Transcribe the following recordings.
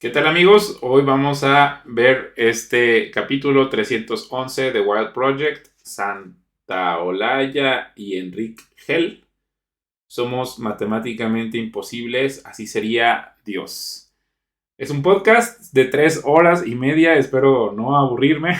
¿Qué tal, amigos? Hoy vamos a ver este capítulo 311 de Wild Project. Santa Olaya y Enrique Hell. Somos matemáticamente imposibles, así sería Dios. Es un podcast de 3 horas y media, espero no aburrirme.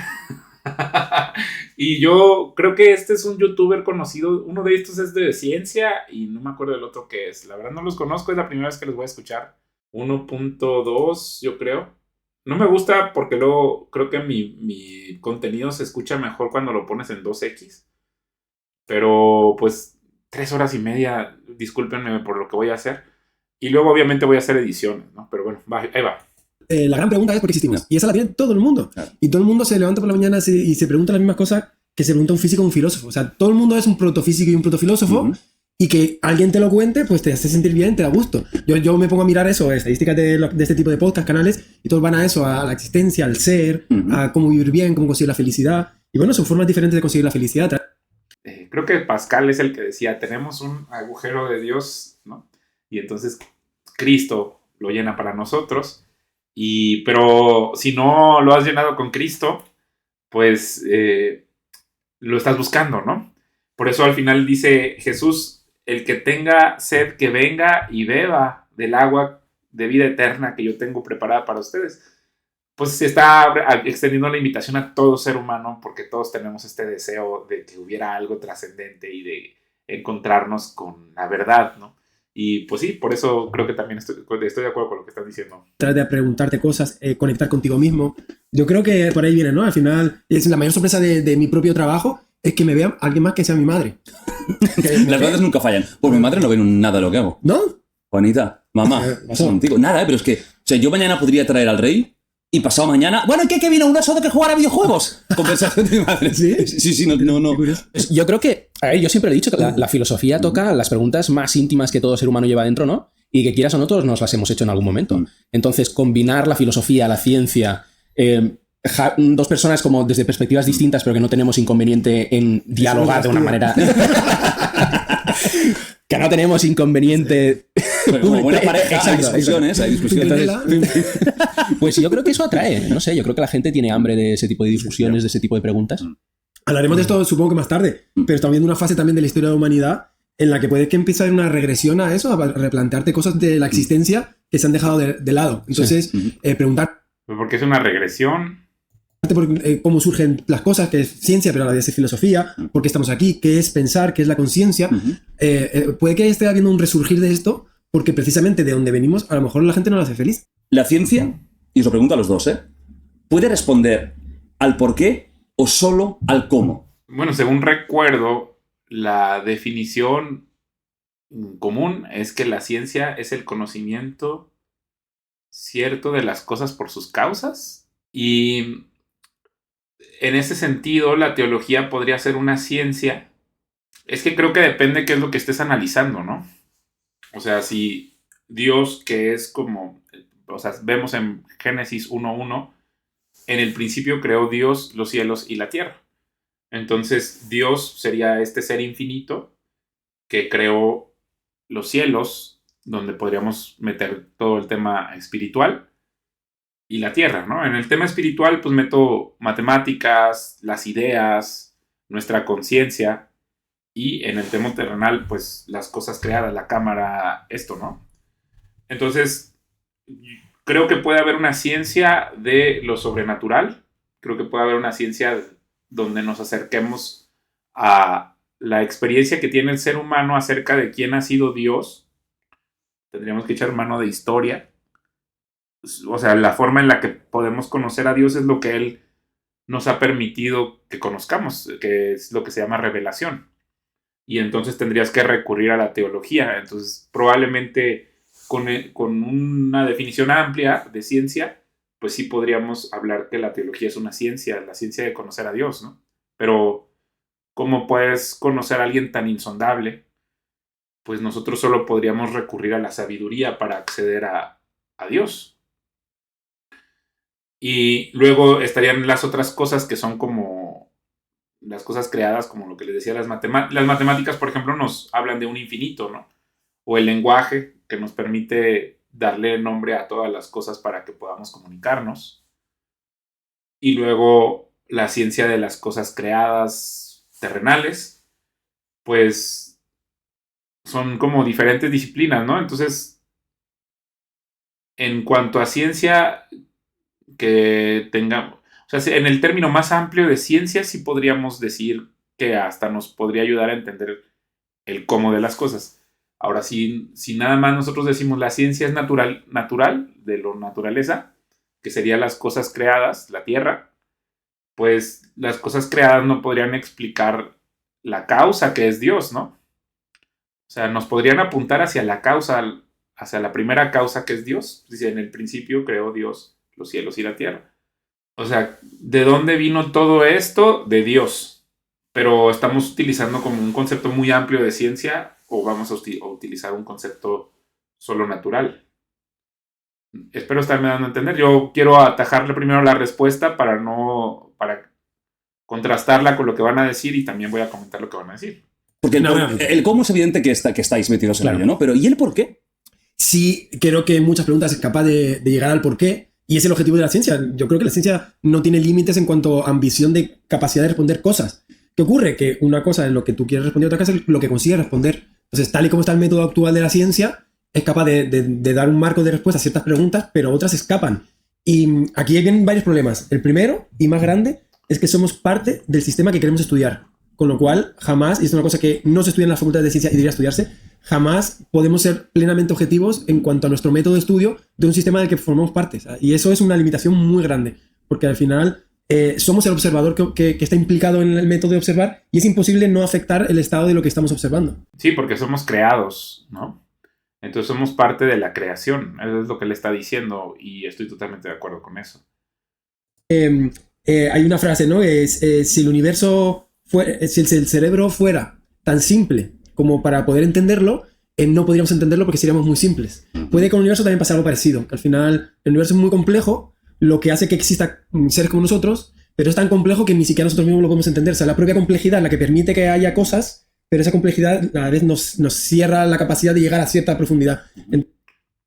Y yo creo que este es un youtuber conocido, uno de estos es de ciencia y no me acuerdo del otro que es. La verdad no los conozco, es la primera vez que los voy a escuchar. 1.2 yo creo. No me gusta porque luego creo que mi contenido se escucha mejor cuando lo pones en 2x. Pero pues 3 horas y media, discúlpenme por lo que voy a hacer. Y luego obviamente voy a hacer ediciones, ¿no? Pero bueno, ahí va. La gran pregunta es ¿por qué existimos? Y esa la tiene todo el mundo. Y todo el mundo se levanta por la mañana y se pregunta las mismas cosas que se pregunta un físico o un filósofo. O sea, todo el mundo es un protofísico y un protofilósofo. Y que alguien te lo cuente, pues te hace sentir bien, te da gusto. Yo me pongo a mirar eso, estadísticas de este tipo de podcast, canales, y todos van a eso, a la existencia, al ser, a cómo vivir bien, cómo conseguir la felicidad. Y bueno, son formas diferentes de conseguir la felicidad. Creo que Pascal es el que decía, tenemos un agujero de Dios, ¿no? Y entonces Cristo lo llena para nosotros. Pero si no lo has llenado con Cristo, pues lo estás buscando, ¿no? Por eso al final dice Jesús, el que tenga sed, que venga y beba del agua de vida eterna que yo tengo preparada para ustedes. Pues se está extendiendo la invitación a todo ser humano porque todos tenemos este deseo de que hubiera algo trascendente y de encontrarnos con la verdad, ¿no? Y pues sí, por eso creo que también estoy de acuerdo con lo que estás diciendo. Tratar de preguntarte cosas, conectar contigo mismo. Yo creo que por ahí viene, ¿no? Al final, es la mayor sorpresa de mi propio trabajo es que me vea alguien más que sea mi madre. Las madres nunca fallan. Pues mi madre no ve nada de lo que hago. ¿No? Juanita, mamá, pasa contigo. Nada, pero es que, o sea, yo mañana podría traer al rey y pasado mañana, bueno, ¿qué vino? ¿Una soda que jugar a videojuegos? Conversación de mi madre. Sí, no. Yo creo que, a ver, yo siempre he dicho que la filosofía toca las preguntas más íntimas que todo ser humano lleva dentro, ¿no? Y que quieras o no, todos nos las hemos hecho en algún momento. Entonces, combinar la filosofía, la ciencia, dos personas como desde perspectivas distintas, pero que no tenemos inconveniente en dialogar de una manera... que no tenemos inconveniente. Bueno, como buena pareja, hay discusiones. Entonces, pues yo creo que eso atrae. No sé, yo creo que la gente tiene hambre de ese tipo de discusiones, de ese tipo de preguntas. Hablaremos de esto, supongo que más tarde, pero estamos viendo una fase también de la historia de la humanidad en la que puede que empiece a haber una regresión a eso, a replantearte cosas de la existencia que se han dejado de lado. Entonces, preguntar porque es una regresión. por cómo surgen las cosas, que es ciencia, pero a la vez es filosofía, por qué estamos aquí, qué es pensar, qué es la conciencia. Puede que esté habiendo un resurgir de esto, porque precisamente de donde venimos, a lo mejor la gente no lo hace feliz. La ciencia, y os lo pregunto a los dos, ¿puede responder al por qué o solo al cómo? Bueno, según recuerdo, la definición común es que la ciencia es el conocimiento cierto de las cosas por sus causas. Y en ese sentido, la teología podría ser una ciencia. Es que creo que depende qué es lo que estés analizando, ¿no? O sea, si Dios, que es como, o sea, vemos en Génesis 1:1, en el principio creó Dios los cielos y la tierra. Entonces, Dios sería este ser infinito que creó los cielos, donde podríamos meter todo el tema espiritual, y la tierra, ¿no? En el tema espiritual, pues meto matemáticas, las ideas, nuestra conciencia, y en el tema terrenal, pues las cosas creadas, la cámara, esto, ¿no? Entonces, creo que puede haber una ciencia de lo sobrenatural, creo que puede haber una ciencia donde nos acerquemos a la experiencia que tiene el ser humano acerca de quién ha sido Dios. Tendríamos que echar mano de historia. O sea, la forma en la que podemos conocer a Dios es lo que Él nos ha permitido que conozcamos, que es lo que se llama revelación. Y entonces tendrías que recurrir a la teología. Entonces, probablemente con una definición amplia de ciencia, pues sí podríamos hablar que la teología es una ciencia, la ciencia de conocer a Dios, ¿no? Pero, ¿cómo puedes conocer a alguien tan insondable? Pues nosotros solo podríamos recurrir a la sabiduría para acceder a Dios. Y luego estarían las otras cosas que son como las cosas creadas, como lo que les decía, las matemáticas, por ejemplo, nos hablan de un infinito, ¿no? O el lenguaje, que nos permite darle nombre a todas las cosas para que podamos comunicarnos. Y luego la ciencia de las cosas creadas terrenales, pues son como diferentes disciplinas, ¿no? Entonces, en cuanto a ciencia que tengamos, o sea, en el término más amplio de ciencia sí podríamos decir que hasta nos podría ayudar a entender el cómo de las cosas. Ahora, si nada más nosotros decimos la ciencia es natural, de la naturaleza, que serían las cosas creadas, la Tierra, pues las cosas creadas no podrían explicar la causa que es Dios, ¿no? O sea, nos podrían apuntar hacia la causa, hacia la primera causa que es Dios. Dice, en el principio creó Dios los cielos y la tierra. O sea, ¿de dónde vino todo esto? De Dios. Pero estamos utilizando como un concepto muy amplio de ciencia o vamos a utilizar un concepto solo natural. Espero estarme dando a entender. Yo quiero atajarle primero la respuesta para contrastarla con lo que van a decir y también voy a comentar lo que van a decir. Porque el cómo es evidente que estáis metidos en ello, ¿no? Pero ¿y el por qué? Sí, creo que en muchas preguntas es capaz de llegar al por qué. Y es el objetivo de la ciencia. Yo creo que la ciencia no tiene límites en cuanto a ambición de capacidad de responder cosas. ¿Qué ocurre? Que una cosa es lo que tú quieres responder, otra cosa es lo que consigues responder. Entonces, tal y como está el método actual de la ciencia, es capaz de dar un marco de respuesta a ciertas preguntas, pero otras escapan. Y aquí vienen varios problemas. El primero, y más grande, es que somos parte del sistema que queremos estudiar. Con lo cual, jamás, y es una cosa que no se estudia en la Facultad de Ciencia y debería estudiarse, jamás podemos ser plenamente objetivos en cuanto a nuestro método de estudio de un sistema del que formamos parte. ¿Sabes? Y eso es una limitación muy grande, porque al final somos el observador que está implicado en el método de observar y es imposible no afectar el estado de lo que estamos observando. Sí, porque somos creados, ¿no? Entonces somos parte de la creación, eso es lo que le está diciendo y estoy totalmente de acuerdo con eso. Hay una frase, ¿no? Si el universo si el cerebro fuera tan simple como para poder entenderlo, no podríamos entenderlo porque seríamos muy simples. Puede que con el universo también pase algo parecido, que al final el universo es muy complejo, lo que hace que exista seres como nosotros, pero es tan complejo que ni siquiera nosotros mismos lo podemos entender. O sea, la propia complejidad es la que permite que haya cosas, pero esa complejidad a la vez nos cierra la capacidad de llegar a cierta profundidad.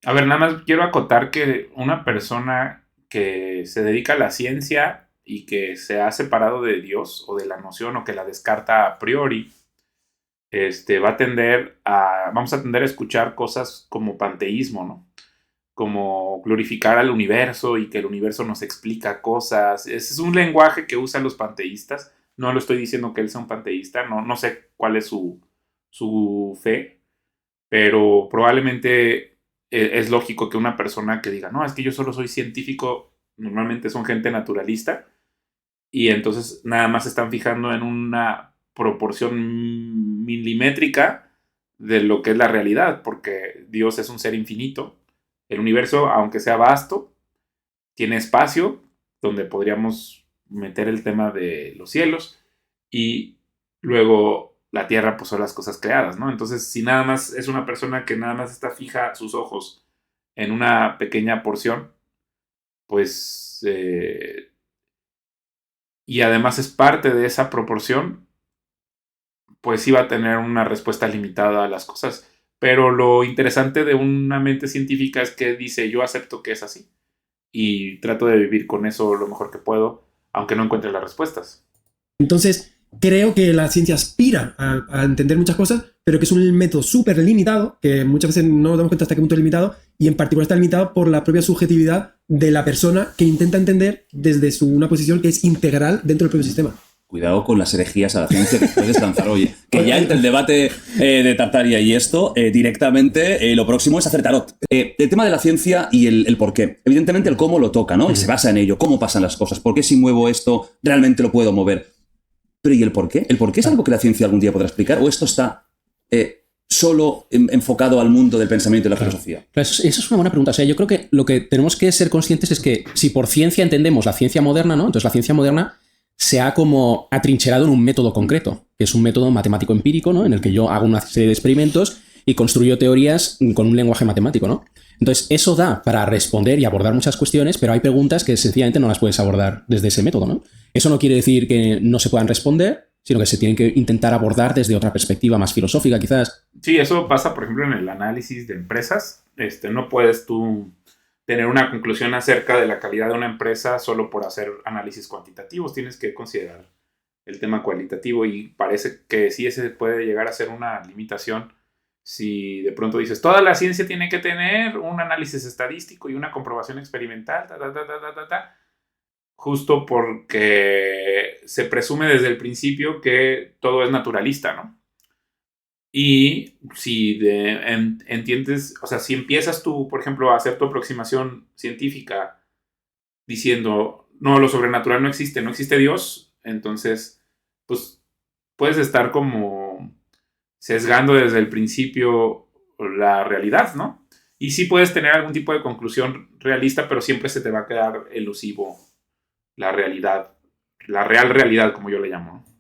A ver, nada más quiero acotar que una persona que se dedica a la ciencia y que se ha separado de Dios o de la noción o que la descarta a priori, vamos a tender a escuchar cosas como panteísmo, ¿no? Como glorificar al universo y que el universo nos explica cosas. Ese es un lenguaje que usan los panteístas. No lo estoy diciendo que él sea un panteísta, no sé cuál es su fe, pero probablemente es lógico que una persona que diga, no, es que yo solo soy científico, normalmente son gente naturalista, y entonces nada más se están fijando en una proporción milimétrica de lo que es la realidad, porque Dios es un ser infinito. El universo, aunque sea vasto, tiene espacio donde podríamos meter el tema de los cielos y luego la tierra pues son las cosas creadas, ¿no? Entonces, si nada más es una persona que nada más está fija sus ojos en una pequeña porción, pues y además es parte de esa proporción, pues sí va a tener una respuesta limitada a las cosas. Pero lo interesante de una mente científica es que dice, yo acepto que es así y trato de vivir con eso lo mejor que puedo, aunque no encuentre las respuestas. Entonces, creo que la ciencia aspira a entender muchas cosas, pero que es un método súper limitado, que muchas veces no nos damos cuenta hasta qué punto es limitado, y en particular está limitado por la propia subjetividad de la persona que intenta entender desde una posición que es integral dentro del propio sistema. Cuidado con las herejías a la ciencia que puedes lanzar hoy. Que ya entre el debate de Tartaria y esto, directamente lo próximo es hacer tarot. El tema de la ciencia y el por qué. Evidentemente el cómo lo toca, ¿no? Y se basa en ello. ¿Cómo pasan las cosas? ¿Por qué si muevo esto realmente lo puedo mover? Pero ¿y el por qué? ¿El por qué es algo que la ciencia algún día podrá explicar? ¿O esto está solo enfocado al mundo del pensamiento y la filosofía? Esa es una buena pregunta. O sea, yo creo que lo que tenemos que ser conscientes es que si por ciencia entendemos la ciencia moderna, ¿no? Entonces la ciencia moderna se ha como atrincherado en un método concreto, que es un método matemático empírico, ¿no? En el que yo hago una serie de experimentos y construyo teorías con un lenguaje matemático, ¿no? Entonces, eso da para responder y abordar muchas cuestiones, pero hay preguntas que sencillamente no las puedes abordar desde ese método, ¿no? Eso no quiere decir que no se puedan responder, sino que se tienen que intentar abordar desde otra perspectiva más filosófica, quizás. Sí, eso pasa, por ejemplo, en el análisis de empresas. No puedes tú tener una conclusión acerca de la calidad de una empresa solo por hacer análisis cuantitativos. Tienes que considerar el tema cualitativo y parece que sí ese puede llegar a ser una limitación si de pronto dices, toda la ciencia tiene que tener un análisis estadístico y una comprobación experimental, justo porque se presume desde el principio que todo es naturalista, ¿no? Y si entiendes, o sea, si empiezas tú, por ejemplo, a hacer tu aproximación científica diciendo, no, lo sobrenatural no existe Dios, entonces, pues, puedes estar como sesgando desde el principio la realidad, ¿no? Y sí puedes tener algún tipo de conclusión realista, pero siempre se te va a quedar elusivo la realidad, la real realidad, como yo le llamo, ¿no?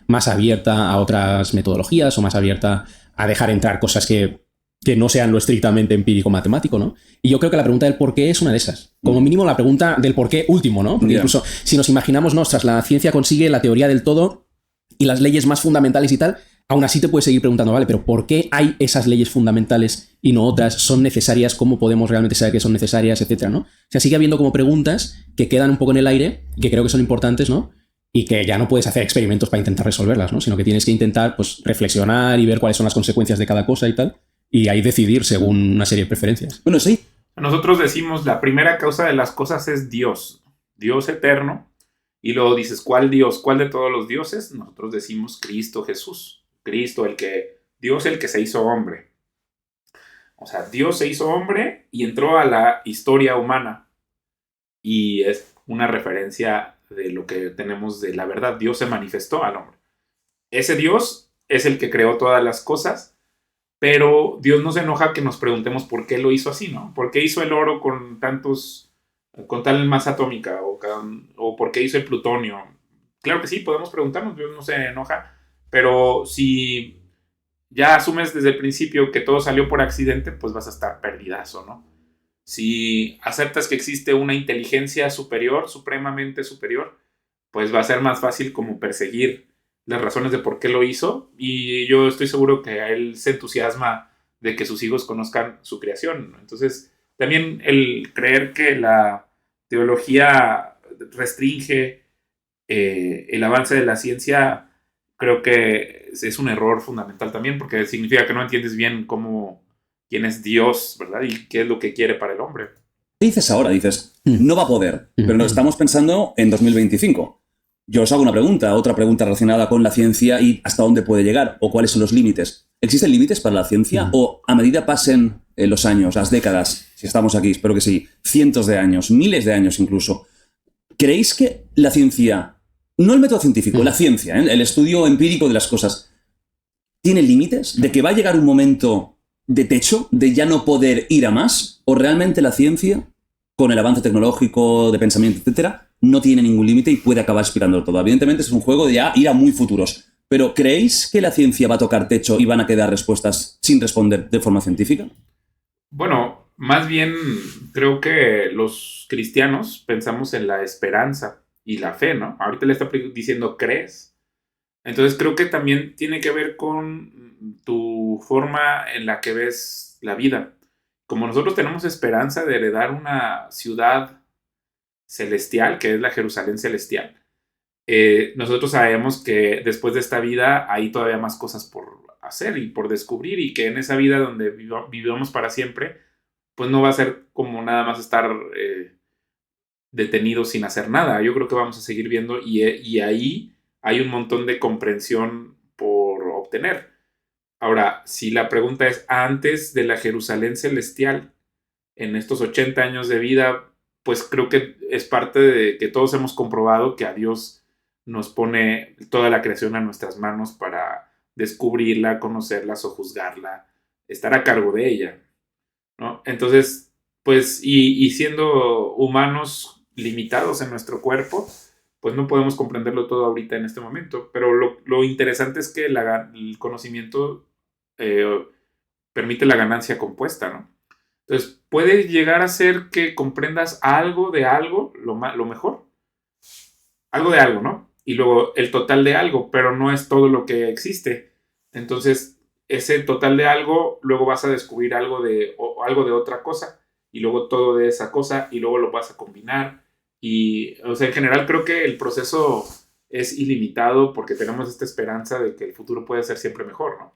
Más abierta a otras metodologías o más abierta a dejar entrar cosas que no sean lo estrictamente empírico-matemático, ¿no? Y yo creo que la pregunta del por qué es una de esas. Como mínimo la pregunta del por qué último, ¿no? Porque incluso si nos imaginamos, no, ostras, la ciencia consigue la teoría del todo y las leyes más fundamentales y tal, aún así te puedes seguir preguntando, vale, pero ¿por qué hay esas leyes fundamentales y no otras? ¿Son necesarias? ¿Cómo podemos realmente saber que son necesarias? Etcétera, ¿no? O sea, sigue habiendo como preguntas que quedan un poco en el aire, que creo que son importantes, ¿no? Y que ya no puedes hacer experimentos para intentar resolverlas, ¿no? Sino que tienes que intentar, pues, reflexionar y ver cuáles son las consecuencias de cada cosa y tal, y ahí decidir según una serie de preferencias. Bueno, sí. Nosotros decimos la primera causa de las cosas es Dios, Dios eterno, y luego dices, ¿cuál Dios? ¿Cuál de todos los dioses? Nosotros decimos Cristo Jesús, Cristo, Dios el que se hizo hombre. O sea, Dios se hizo hombre y entró a la historia humana, y es una referencia de lo que tenemos de la verdad. Dios se manifestó al hombre. Ese Dios es el que creó todas las cosas, pero Dios no se enoja que nos preguntemos por qué lo hizo así, ¿no? ¿Por qué hizo el oro con tal masa atómica? ¿O por qué hizo el plutonio? Claro que sí, podemos preguntarnos, Dios no se enoja, pero si ya asumes desde el principio que todo salió por accidente, pues vas a estar perdidazo, ¿no? Si aceptas que existe una inteligencia superior, supremamente superior, pues va a ser más fácil como perseguir las razones de por qué lo hizo, y yo estoy seguro que a él se entusiasma de que sus hijos conozcan su creación. Entonces, también el creer que la teología restringe el avance de la ciencia, creo que es un error fundamental también, porque significa que no entiendes bien quién es Dios, ¿verdad? Y qué es lo que quiere para el hombre. ¿Qué dices ahora? Dices, no va a poder, pero nos estamos pensando en 2025. Yo os hago una pregunta, otra pregunta relacionada con la ciencia y hasta dónde puede llegar, o cuáles son los límites. ¿Existen límites para la ciencia? ¿O a medida pasen los años, las décadas, si estamos aquí, espero que sí, cientos de años, miles de años incluso, ¿creéis que la ciencia, no el método científico, la ciencia, el estudio empírico de las cosas, tiene límites? ¿De que va a llegar un momento de techo, de ya no poder ir a más? ¿O realmente la ciencia, con el avance tecnológico, de pensamiento, etcétera, no tiene ningún límite y puede acabar expirando todo? Evidentemente es un juego de ya ir a muy futuros. Pero ¿creéis que la ciencia va a tocar techo y van a quedar respuestas sin responder de forma científica? Bueno, más bien creo que los cristianos pensamos en la esperanza y la fe, ¿no? Ahorita le está diciendo ¿crees? Entonces creo que también tiene que ver con tu forma en la que ves la vida. Como nosotros tenemos esperanza de heredar una ciudad celestial, que es la Jerusalén celestial, nosotros sabemos que después de esta vida hay todavía más cosas por hacer y por descubrir, y que en esa vida donde vivamos para siempre, pues no va a ser como nada más estar detenidos sin hacer nada. Yo creo que vamos a seguir viendo, y ahí hay un montón de comprensión por obtener. Ahora, si la pregunta es antes de la Jerusalén celestial, en estos 80 años de vida, pues creo que es parte de que todos hemos comprobado que a Dios nos pone toda la creación a nuestras manos para descubrirla, conocerla, sojuzgarla, estar a cargo de ella, ¿no? Entonces, pues, y siendo humanos limitados en nuestro cuerpo, pues no podemos comprenderlo todo ahorita en este momento, pero lo interesante es que el conocimiento permite la ganancia compuesta, ¿no? Entonces, puede llegar a ser que comprendas algo de algo, lo mejor, algo de algo, ¿no? y luego el total de algo, pero no es todo lo que existe. Entonces, ese total de algo, luego vas a descubrir algo de otra cosa, y luego todo de esa cosa, y luego lo vas a combinar. Y, o sea, en general creo que el proceso es ilimitado porque tenemos esta esperanza de que el futuro puede ser siempre mejor, ¿no?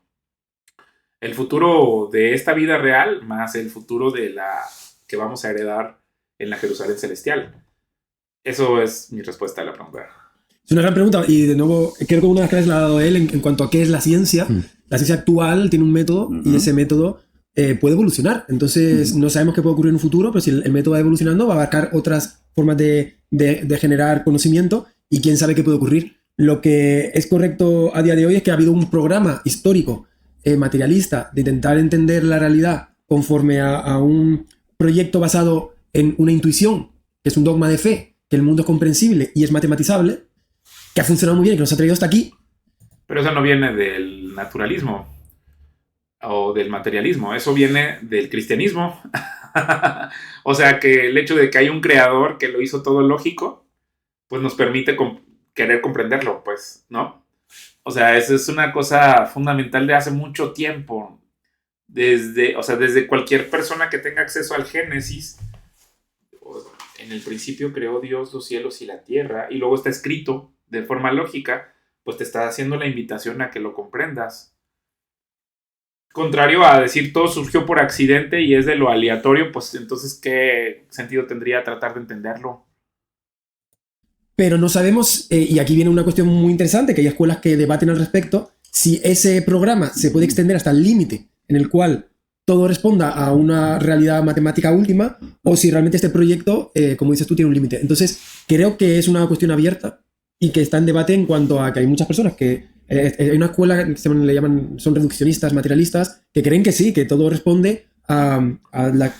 El futuro de esta vida real más el futuro de la que vamos a heredar en la Jerusalén celestial. Eso es mi respuesta a la pregunta. Es una gran pregunta y de nuevo creo que una de las claves la ha dado él en cuanto a qué es la ciencia. La ciencia actual tiene un método y ese método puede evolucionar. Entonces no sabemos qué puede ocurrir en un futuro, pero si el método va evolucionando va a abarcar otras formas de generar conocimiento y quién sabe qué puede ocurrir. Lo que es correcto a día de hoy es que ha habido un programa histórico materialista de intentar entender la realidad conforme a un proyecto basado en una intuición, que es un dogma de fe, que el mundo es comprensible y es matematizable, que ha funcionado muy bien y que nos ha traído hasta aquí. Pero eso no viene del naturalismo o del materialismo, eso viene del cristianismo. O sea, que el hecho de que hay un creador que lo hizo todo lógico, pues nos permite querer comprenderlo, pues, ¿no? O sea, eso es una cosa fundamental de hace mucho tiempo. Desde cualquier persona que tenga acceso al Génesis, en el principio creó Dios los cielos y la tierra, y luego está escrito de forma lógica, pues te está haciendo la invitación a que lo comprendas. Contrario a decir todo surgió por accidente y es de lo aleatorio, pues entonces ¿qué sentido tendría tratar de entenderlo? Pero no sabemos, y aquí viene una cuestión muy interesante, que hay escuelas que debaten al respecto, si ese programa se puede extender hasta el límite en el cual todo responda a una realidad matemática última, o si realmente este proyecto, como dices tú, tiene un límite. Entonces, creo que es una cuestión abierta y que está en debate en cuanto a que hay muchas personas que... hay una escuela que son reduccionistas, materialistas, que creen que sí, que todo responde a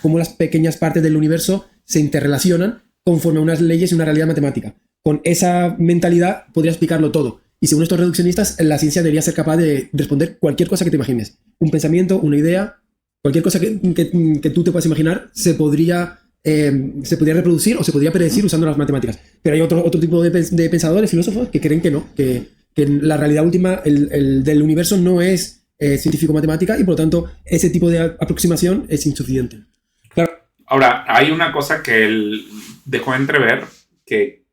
cómo las pequeñas partes del universo se interrelacionan conforme a unas leyes y una realidad matemática. Con esa mentalidad podría explicarlo todo. Y según estos reduccionistas, la ciencia debería ser capaz de responder cualquier cosa que te imagines. Un pensamiento, una idea, cualquier cosa que tú te puedas imaginar se podría reproducir o se podría predecir usando las matemáticas. Pero hay otro tipo de pensadores, filósofos, que creen que no, que la realidad última, el del universo, no es científico-matemática y por lo tanto ese tipo de aproximación es insuficiente. Claro. Ahora, hay una cosa que él dejó entrever que...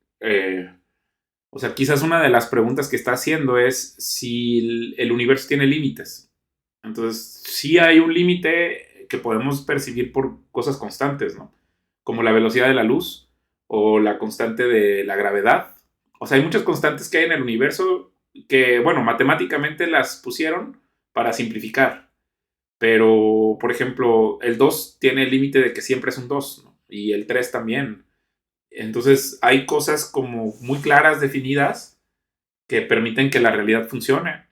o sea, quizás una de las preguntas que está haciendo es si el universo tiene límites. Entonces, sí hay un límite que podemos percibir por cosas constantes, ¿no? Como la velocidad de la luz o la constante de la gravedad. O sea, hay muchas constantes que hay en el universo que, bueno, matemáticamente las pusieron para simplificar. Pero, por ejemplo, el 2 tiene el límite de que siempre es un 2, ¿no? Y el 3 también. Entonces hay cosas como muy claras, definidas, que permiten que la realidad funcione.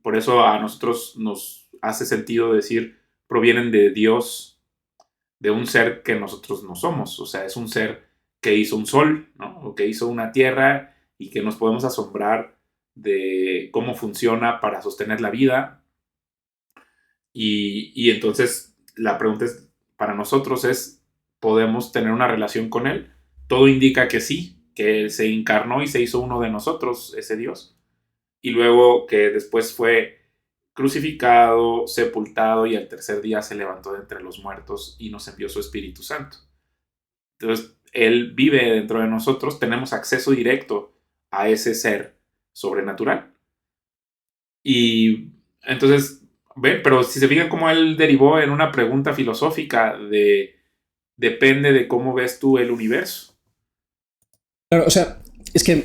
Por eso a nosotros nos hace sentido decir, provienen de Dios, de un ser que nosotros no somos. O sea, es un ser que hizo un sol, ¿no? O que hizo una tierra y que nos podemos asombrar de cómo funciona para sostener la vida. Y entonces la pregunta para nosotros es, ¿podemos tener una relación con él? Todo indica que sí, que se encarnó y se hizo uno de nosotros, ese Dios. Y luego que después fue crucificado, sepultado y al tercer día se levantó de entre los muertos y nos envió su Espíritu Santo. Entonces, Él vive dentro de nosotros, tenemos acceso directo a ese ser sobrenatural. Y entonces, ven, pero si se fijan cómo Él derivó en una pregunta filosófica de depende de cómo ves tú el universo. Claro, o sea, es que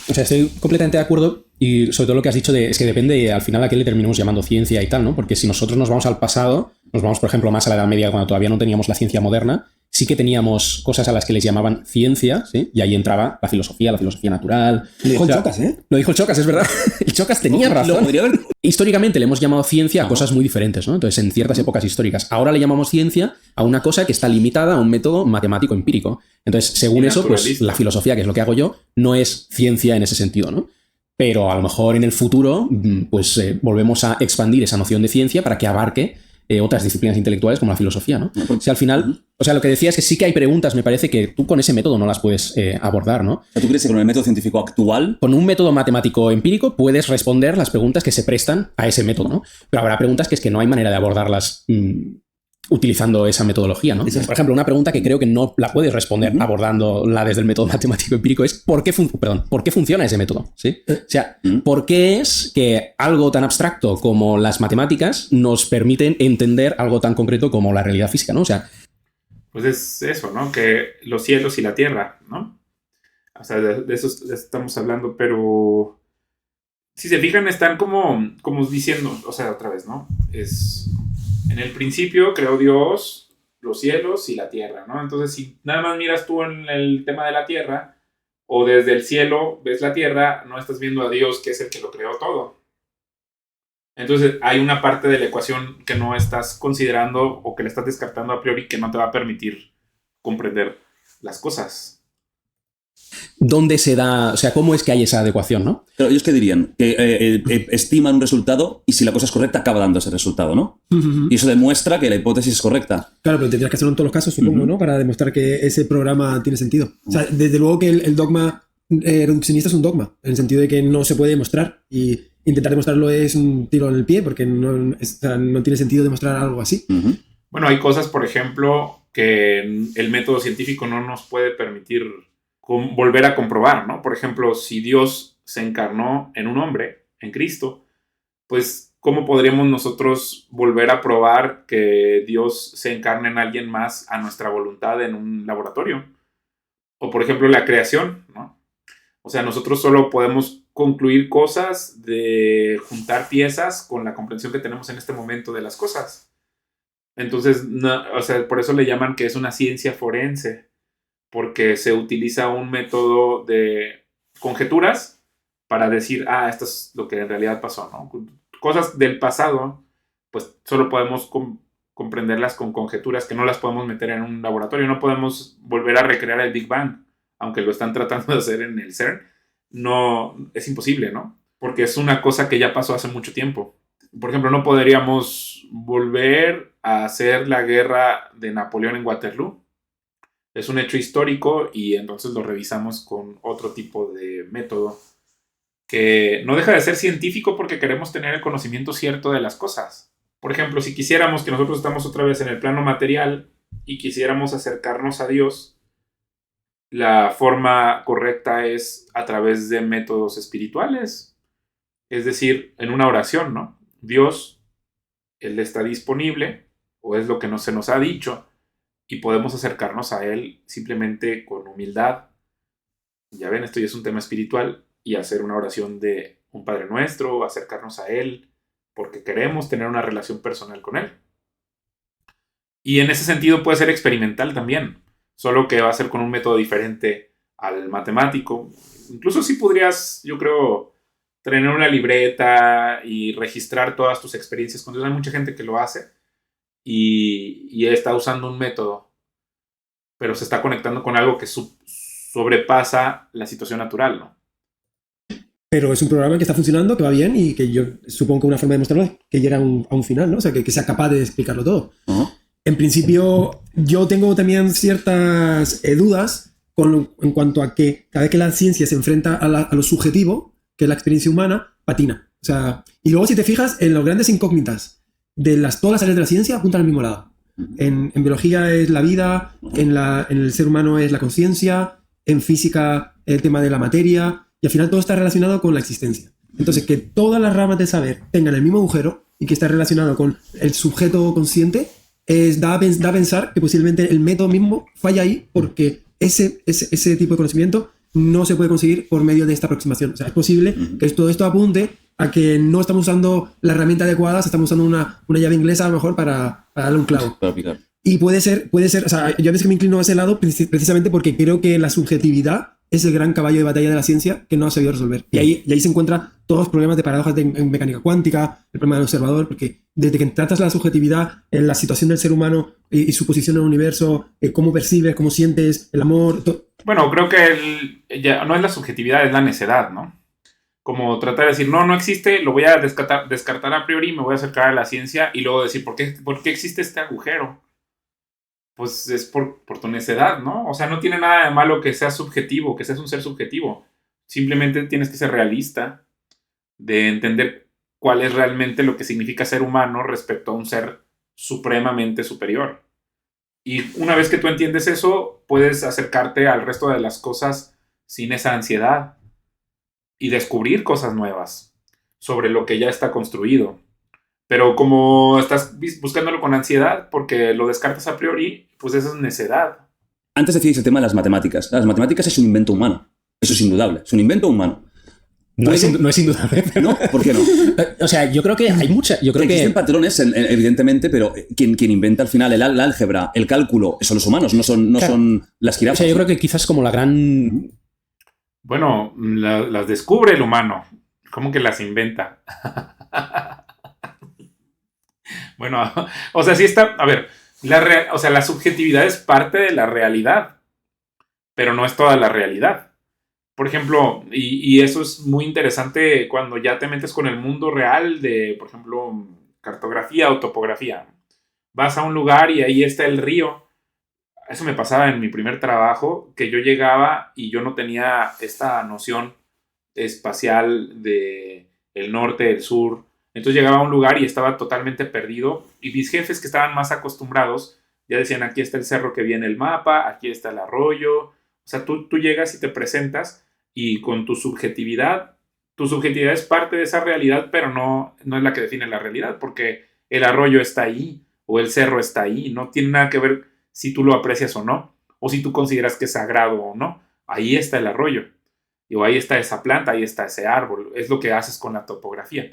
estoy completamente de acuerdo y sobre todo lo que has dicho es que depende al final a qué le terminemos llamando ciencia y tal, ¿no? Porque si nosotros nos vamos al pasado, nos vamos, por ejemplo, más a la Edad Media cuando todavía no teníamos la ciencia moderna, sí que teníamos cosas a las que les llamaban ciencia, ¿sí? Y ahí entraba la filosofía natural. Lo dijo el Chocas, ¿eh? Lo dijo el Chocas, es verdad. El Chocas tenía razón. Históricamente le hemos llamado ciencia a cosas muy diferentes, ¿no? Entonces, en ciertas épocas históricas. Ahora le llamamos ciencia a una cosa que está limitada a un método matemático empírico. Entonces, según eso, pues la filosofía, que es lo que hago yo, no es ciencia en ese sentido, ¿no? Pero a lo mejor en el futuro, pues volvemos a expandir esa noción de ciencia para que abarque otras disciplinas intelectuales como la filosofía, ¿no? O sea, al final, O sea, lo que decía es que sí que hay preguntas, me parece, que tú con ese método no las puedes abordar, ¿no? O sea, ¿tú crees que con el método científico actual? Con un método matemático empírico puedes responder las preguntas que se prestan a ese método, ¿no? Pero habrá preguntas que es que no hay manera de abordarlas utilizando esa metodología, ¿no? Por ejemplo, una pregunta que creo que no la puedes responder abordándola desde el método matemático empírico es ¿por qué funciona ese método? ¿Sí? O sea, ¿por qué es que algo tan abstracto como las matemáticas nos permiten entender algo tan concreto como la realidad física, ¿no? O sea, pues es eso, ¿no? Que los cielos y la tierra, ¿no? O sea, de eso estamos hablando, pero si se fijan, están como diciendo, o sea, otra vez, ¿no? En el principio creó Dios los cielos y la tierra, ¿no? Entonces, si nada más miras tú en el tema de la tierra, o desde el cielo ves la tierra, no estás viendo a Dios, que es el que lo creó todo. Entonces, hay una parte de la ecuación que no estás considerando o que le estás descartando a priori que no te va a permitir comprender las cosas. ¿dónde se da? O sea, ¿cómo es que hay esa adecuación, no? Pero ellos qué dirían, que estiman un resultado y si la cosa es correcta acaba dando ese resultado, ¿no? Y eso demuestra que la hipótesis es correcta. Claro, pero tendrías que hacerlo en todos los casos, supongo, ¿no? Para demostrar que ese programa tiene sentido. O sea, desde luego que el dogma reduccionista es un dogma, en el sentido de que no se puede demostrar y intentar demostrarlo es un tiro en el pie porque no tiene sentido demostrar algo así. Bueno, hay cosas, por ejemplo, que el método científico no nos puede permitir volver a comprobar, ¿no? Por ejemplo, si Dios se encarnó en un hombre, en Cristo, pues ¿cómo podríamos nosotros volver a probar que Dios se encarna en alguien más a nuestra voluntad en un laboratorio? O por ejemplo, la creación, ¿no? O sea, nosotros solo podemos concluir cosas de juntar piezas con la comprensión que tenemos en este momento de las cosas. Entonces, no, o sea, por eso le llaman que es una ciencia forense, porque se utiliza un método de conjeturas para decir, esto es lo que en realidad pasó, ¿no? Cosas del pasado, pues solo podemos comprenderlas con conjeturas que no las podemos meter en un laboratorio. No podemos volver a recrear el Big Bang, aunque lo están tratando de hacer en el CERN. No, es imposible, ¿no? Porque es una cosa que ya pasó hace mucho tiempo. Por ejemplo, no podríamos volver a hacer la guerra de Napoleón en Waterloo. Es un hecho histórico y entonces lo revisamos con otro tipo de método que no deja de ser científico porque queremos tener el conocimiento cierto de las cosas. Por ejemplo, si quisiéramos que nosotros estamos otra vez en el plano material y quisiéramos acercarnos a Dios, la forma correcta es a través de métodos espirituales, es decir, en una oración, ¿no? Dios, Él está disponible, o es lo que se nos ha dicho, y podemos acercarnos a Él simplemente con humildad. Ya ven, esto ya es un tema espiritual, y hacer una oración de un Padre Nuestro, acercarnos a Él, porque queremos tener una relación personal con Él. Y en ese sentido puede ser experimental también, solo que va a ser con un método diferente al matemático. Incluso sí podrías, yo creo, tener una libreta y registrar todas tus experiencias con Dios. Hay mucha gente que lo hace y está usando un método, pero se está conectando con algo que sobrepasa la situación natural, ¿no? Pero es un programa que está funcionando, que va bien y que yo supongo que una forma de demostrarlo es que llega a un final, ¿no? O sea, que sea capaz de explicarlo todo. En principio, yo tengo también ciertas dudas en cuanto a que cada vez que la ciencia se enfrenta a lo subjetivo, que es la experiencia humana, patina. O sea, y luego si te fijas en las grandes incógnitas de todas las áreas de la ciencia, apuntan al mismo lado. En biología es la vida, en el ser humano es la conciencia, en física el tema de la materia, y al final todo está relacionado con la existencia. Entonces, que todas las ramas del saber tengan el mismo agujero y que está relacionado con el sujeto consciente, da a pensar que posiblemente el método mismo falla ahí porque ese tipo de conocimiento no se puede conseguir por medio de esta aproximación. O sea, es posible que todo esto apunte a que no estamos usando la herramienta adecuada, estamos usando una llave inglesa a lo mejor para darle un clavo. Para picar. Y puede ser, o sea, yo a veces que me inclino a ese lado precisamente porque creo que la subjetividad es el gran caballo de batalla de la ciencia que no ha sabido resolver. Y ahí se encuentran todos los problemas de paradojas en mecánica cuántica, el problema del observador, porque desde que tratas la subjetividad en la situación del ser humano y su posición en el universo, cómo percibes, cómo sientes, el amor... Bueno, creo que ya no es la subjetividad, es la necedad, ¿no? Como tratar de decir, no existe, lo voy a descartar a priori, me voy a acercar a la ciencia y luego decir, ¿por qué existe este agujero? pues es por tu necedad, ¿no? O sea, no tiene nada de malo que seas subjetivo, que seas un ser subjetivo. Simplemente tienes que ser realista de entender cuál es realmente lo que significa ser humano respecto a un ser supremamente superior. Y una vez que tú entiendes eso, puedes acercarte al resto de las cosas sin esa ansiedad y descubrir cosas nuevas sobre lo que ya está construido. Pero como estás buscándolo con ansiedad porque lo descartas a priori, pues eso es necedad. Antes decíais el tema de las matemáticas. Las matemáticas es un invento humano. Eso es indudable. Es un invento humano. No es indudable. ¿No? ¿Por qué no? O sea, yo creo que hay mucha. Yo creo Existen que patrones, evidentemente, pero quien inventa al final el álgebra, el cálculo, son los humanos, no son Claro. las O jirafas. sea, yo creo que quizás como la gran. Bueno, las descubre el humano. ¿Cómo que las inventa? Bueno, o sea, sí está. A ver, o sea, la subjetividad es parte de la realidad, pero no es toda la realidad. Por ejemplo, y eso es muy interesante cuando ya te metes con el mundo real de, por ejemplo, cartografía o topografía. Vas a un lugar y ahí está el río. Eso me pasaba en mi primer trabajo, que yo llegaba y yo no tenía esta noción espacial de el norte, el sur. Entonces llegaba a un lugar y estaba totalmente perdido. Y mis jefes que estaban más acostumbrados ya decían, aquí está el cerro que viene el mapa, aquí está el arroyo. O sea, tú llegas y te presentas y con tu subjetividad es parte de esa realidad, pero no es la que define la realidad, porque el arroyo está ahí o el cerro está ahí. No tiene nada que ver si tú lo aprecias o no, o si tú consideras que es sagrado o no. Ahí está el arroyo. Digo, ahí está esa planta, ahí está ese árbol. Es lo que haces con la topografía.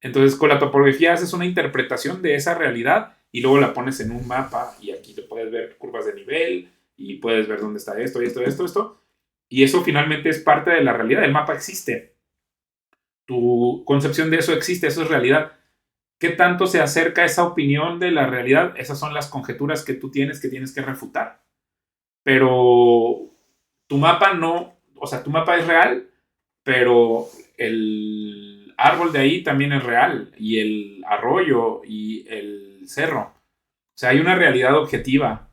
Entonces, con la topografía haces una interpretación de esa realidad y luego la pones en un mapa y aquí te puedes ver curvas de nivel y puedes ver dónde está esto, esto, esto, esto. Y eso finalmente es parte de la realidad. El mapa existe. Tu concepción de eso existe, eso es realidad. ¿Qué tanto se acerca esa opinión de la realidad? Esas son las conjeturas que tú tienes que refutar. Pero tu mapa no, o sea, tu mapa es real, pero el árbol de ahí también es real, y el arroyo y el cerro. O sea, hay una realidad objetiva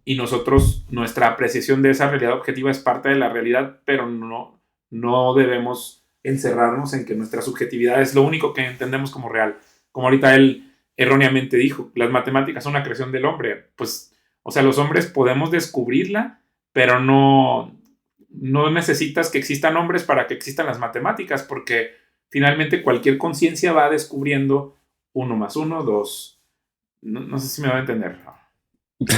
y nosotros, nuestra apreciación de esa realidad objetiva es parte de la realidad, pero no debemos encerrarnos en que nuestra subjetividad es lo único que entendemos como real. Como ahorita él erróneamente dijo, las matemáticas son una creación del hombre. Pues, o sea, los hombres podemos descubrirla, pero no necesitas que existan hombres para que existan las matemáticas, porque finalmente cualquier conciencia va descubriendo 1 más 1, 2. No sé si me va a entender.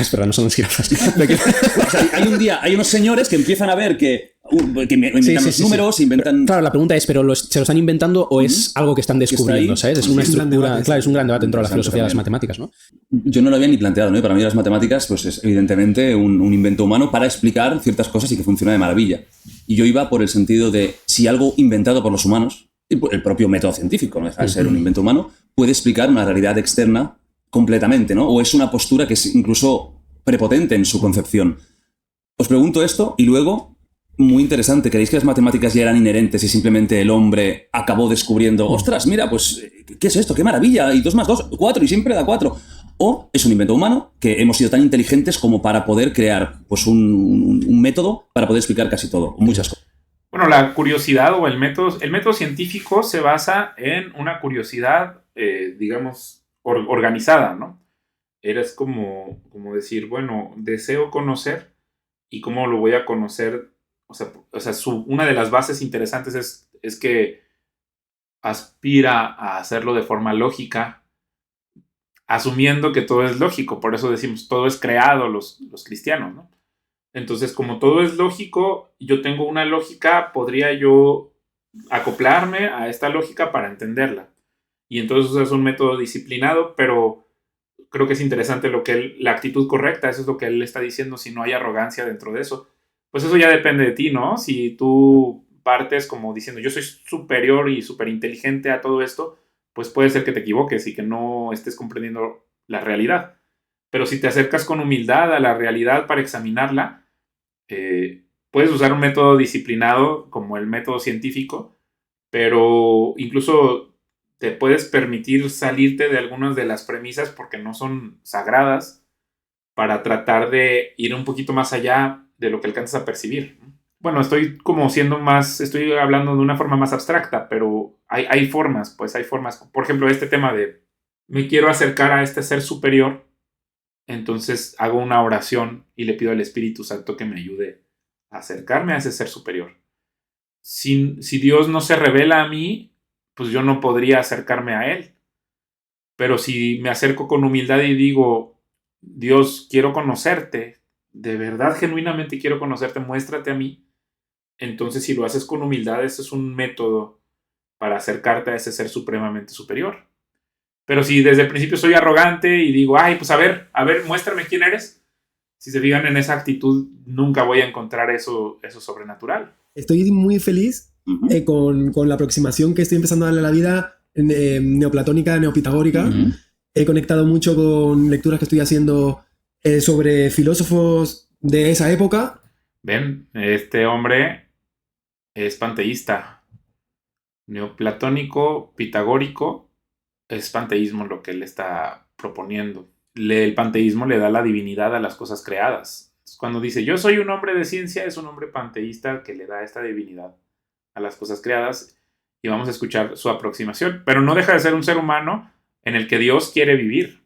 Espera, no son las jirafas. O sea, hay unos señores que empiezan a ver que inventan los números, inventan... Claro, la pregunta es, ¿pero se lo están inventando o es algo que están descubriendo? ¿Sabes? Es una estructura... Claro, es un gran debate dentro de la filosofía de las matemáticas, ¿no? Yo no lo había ni planteado, ¿no? Para mí las matemáticas, pues es evidentemente un invento humano para explicar ciertas cosas y que funciona de maravilla. Y yo iba por el sentido de si algo inventado por los humanos, el propio método científico, no deja de ser un invento humano, puede explicar una realidad externa completamente, ¿no? O es una postura que es incluso prepotente en su concepción. Os pregunto esto y luego, muy interesante, ¿creéis que las matemáticas ya eran inherentes y simplemente el hombre acabó descubriendo, ostras, mira, pues, ¿qué es esto? ¡Qué maravilla! Y 2 más 2, 4 y siempre da 4. O es un invento humano que hemos sido tan inteligentes como para poder crear pues un método para poder explicar casi todo, muchas cosas. Bueno, la curiosidad o el método científico se basa en una curiosidad, digamos, organizada, ¿no? Eres como decir, bueno, deseo conocer y cómo lo voy a conocer. O sea una de las bases interesantes es que aspira a hacerlo de forma lógica, asumiendo que todo es lógico. Por eso decimos, todo es creado los cristianos, ¿no? Entonces, como todo es lógico, yo tengo una lógica, podría yo acoplarme a esta lógica para entenderla. Y entonces es un método disciplinado, pero creo que es interesante la actitud correcta, eso es lo que él está diciendo, si no hay arrogancia dentro de eso. Pues eso ya depende de ti, ¿no? Si tú partes como diciendo, yo soy superior y súper inteligente a todo esto, pues puede ser que te equivoques y que no estés comprendiendo la realidad. Pero si te acercas con humildad a la realidad para examinarla, puedes usar un método disciplinado como el método científico, pero incluso te puedes permitir salirte de algunas de las premisas porque no son sagradas para tratar de ir un poquito más allá de lo que alcanzas a percibir. Bueno, estoy hablando de una forma más abstracta, pero hay formas, pues hay formas. Por ejemplo, este tema de me quiero acercar a este ser superior, entonces hago una oración y le pido al Espíritu Santo que me ayude a acercarme a ese ser superior. Si Dios no se revela a mí, pues yo no podría acercarme a Él. Pero si me acerco con humildad y digo, Dios, quiero conocerte, de verdad, genuinamente quiero conocerte, muéstrate a mí. Entonces, si lo haces con humildad, ese es un método para acercarte a ese ser supremamente superior. Pero si desde el principio soy arrogante y digo, ay, pues a ver, muéstrame quién eres, si se fijan en esa actitud, nunca voy a encontrar eso sobrenatural. Estoy muy feliz con la aproximación que estoy empezando a darle a la vida neoplatónica, neopitagórica. He conectado mucho con lecturas que estoy haciendo sobre filósofos de esa época. Ven, este hombre es panteísta. Neoplatónico, pitagórico, es panteísmo lo que él está proponiendo. El panteísmo le da la divinidad a las cosas creadas. Cuando dice yo soy un hombre de ciencia, es un hombre panteísta que le da esta divinidad a las cosas creadas, y vamos a escuchar su aproximación. Pero no deja de ser un ser humano en el que Dios quiere vivir,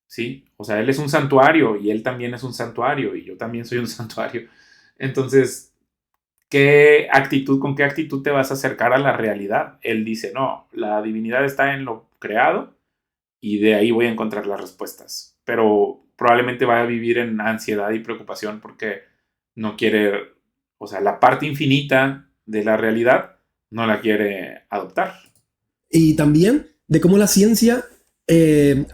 ¿sí? O sea, él es un santuario y él también es un santuario y yo también soy un santuario. Entonces, ¿con qué actitud te vas a acercar a la realidad? Él dice, no, la divinidad está en lo creado y de ahí voy a encontrar las respuestas. Pero probablemente va a vivir en ansiedad y preocupación porque no quiere, o sea, la parte infinita de la realidad no la quiere adoptar. Y también de cómo la ciencia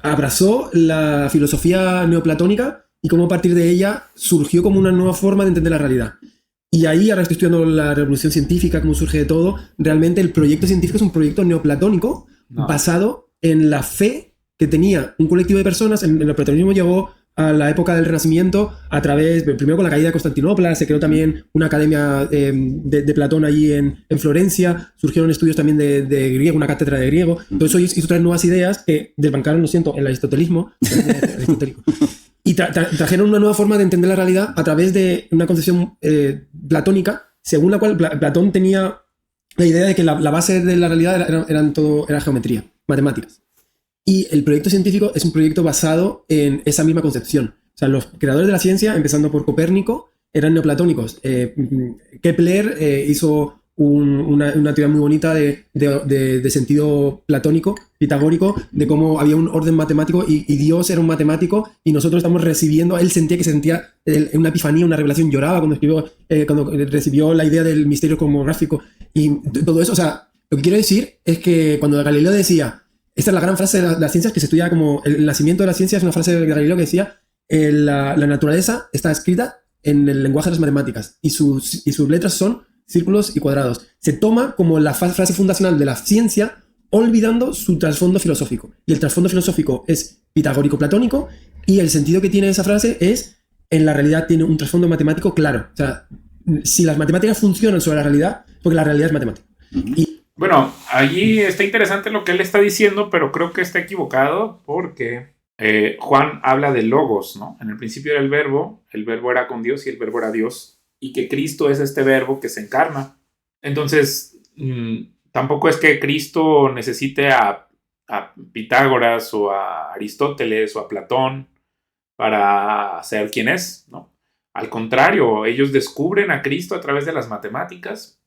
abrazó la filosofía neoplatónica y cómo a partir de ella surgió como una nueva forma de entender la realidad. Y ahí, ahora estoy estudiando la revolución científica, cómo surge de todo, realmente el proyecto científico es un proyecto neoplatónico basado en la fe que tenía un colectivo de personas. El neoplatonismo llegó a la época del Renacimiento a través, primero con la caída de Constantinopla, se creó también una academia de Platón allí en Florencia, surgieron estudios también de griego, una cátedra de griego. Todo eso hizo traer nuevas ideas que desbancaron, lo siento, el aristotelismo. Y trajeron una nueva forma de entender la realidad a través de una concepción platónica, según la cual Platón tenía la idea de que la base de la realidad era geometría, matemáticas. Y el proyecto científico es un proyecto basado en esa misma concepción. O sea, los creadores de la ciencia, empezando por Copérnico, eran neoplatónicos. Kepler hizo una teoría muy bonita de sentido platónico, pitagórico, de cómo había un orden matemático y Dios era un matemático y nosotros estamos recibiendo, él sentía una epifanía, una revelación, lloraba cuando recibió la idea del misterio cosmográfico y todo eso. O sea, lo que quiero decir es que cuando Galileo decía, esta es la gran frase de las ciencias que se estudia como el nacimiento de la ciencia, es una frase de Galileo que decía, la naturaleza está escrita en el lenguaje de las matemáticas y sus letras son círculos y cuadrados. Se toma como la frase fundacional de la ciencia, olvidando su trasfondo filosófico. Y el trasfondo filosófico es pitagórico-platónico, y el sentido que tiene esa frase es, en la realidad tiene un trasfondo matemático claro. O sea, si las matemáticas funcionan sobre la realidad, porque la realidad es matemática. Bueno, allí está interesante lo que él está diciendo, pero creo que está equivocado porque Juan habla de logos, ¿no? En el principio era el verbo era con Dios y el verbo era Dios, y que Cristo es este verbo que se encarna. Entonces, tampoco es que Cristo necesite a Pitágoras o a Aristóteles o a Platón para ser quien es, ¿no? Al contrario, ellos descubren a Cristo a través de las matemáticas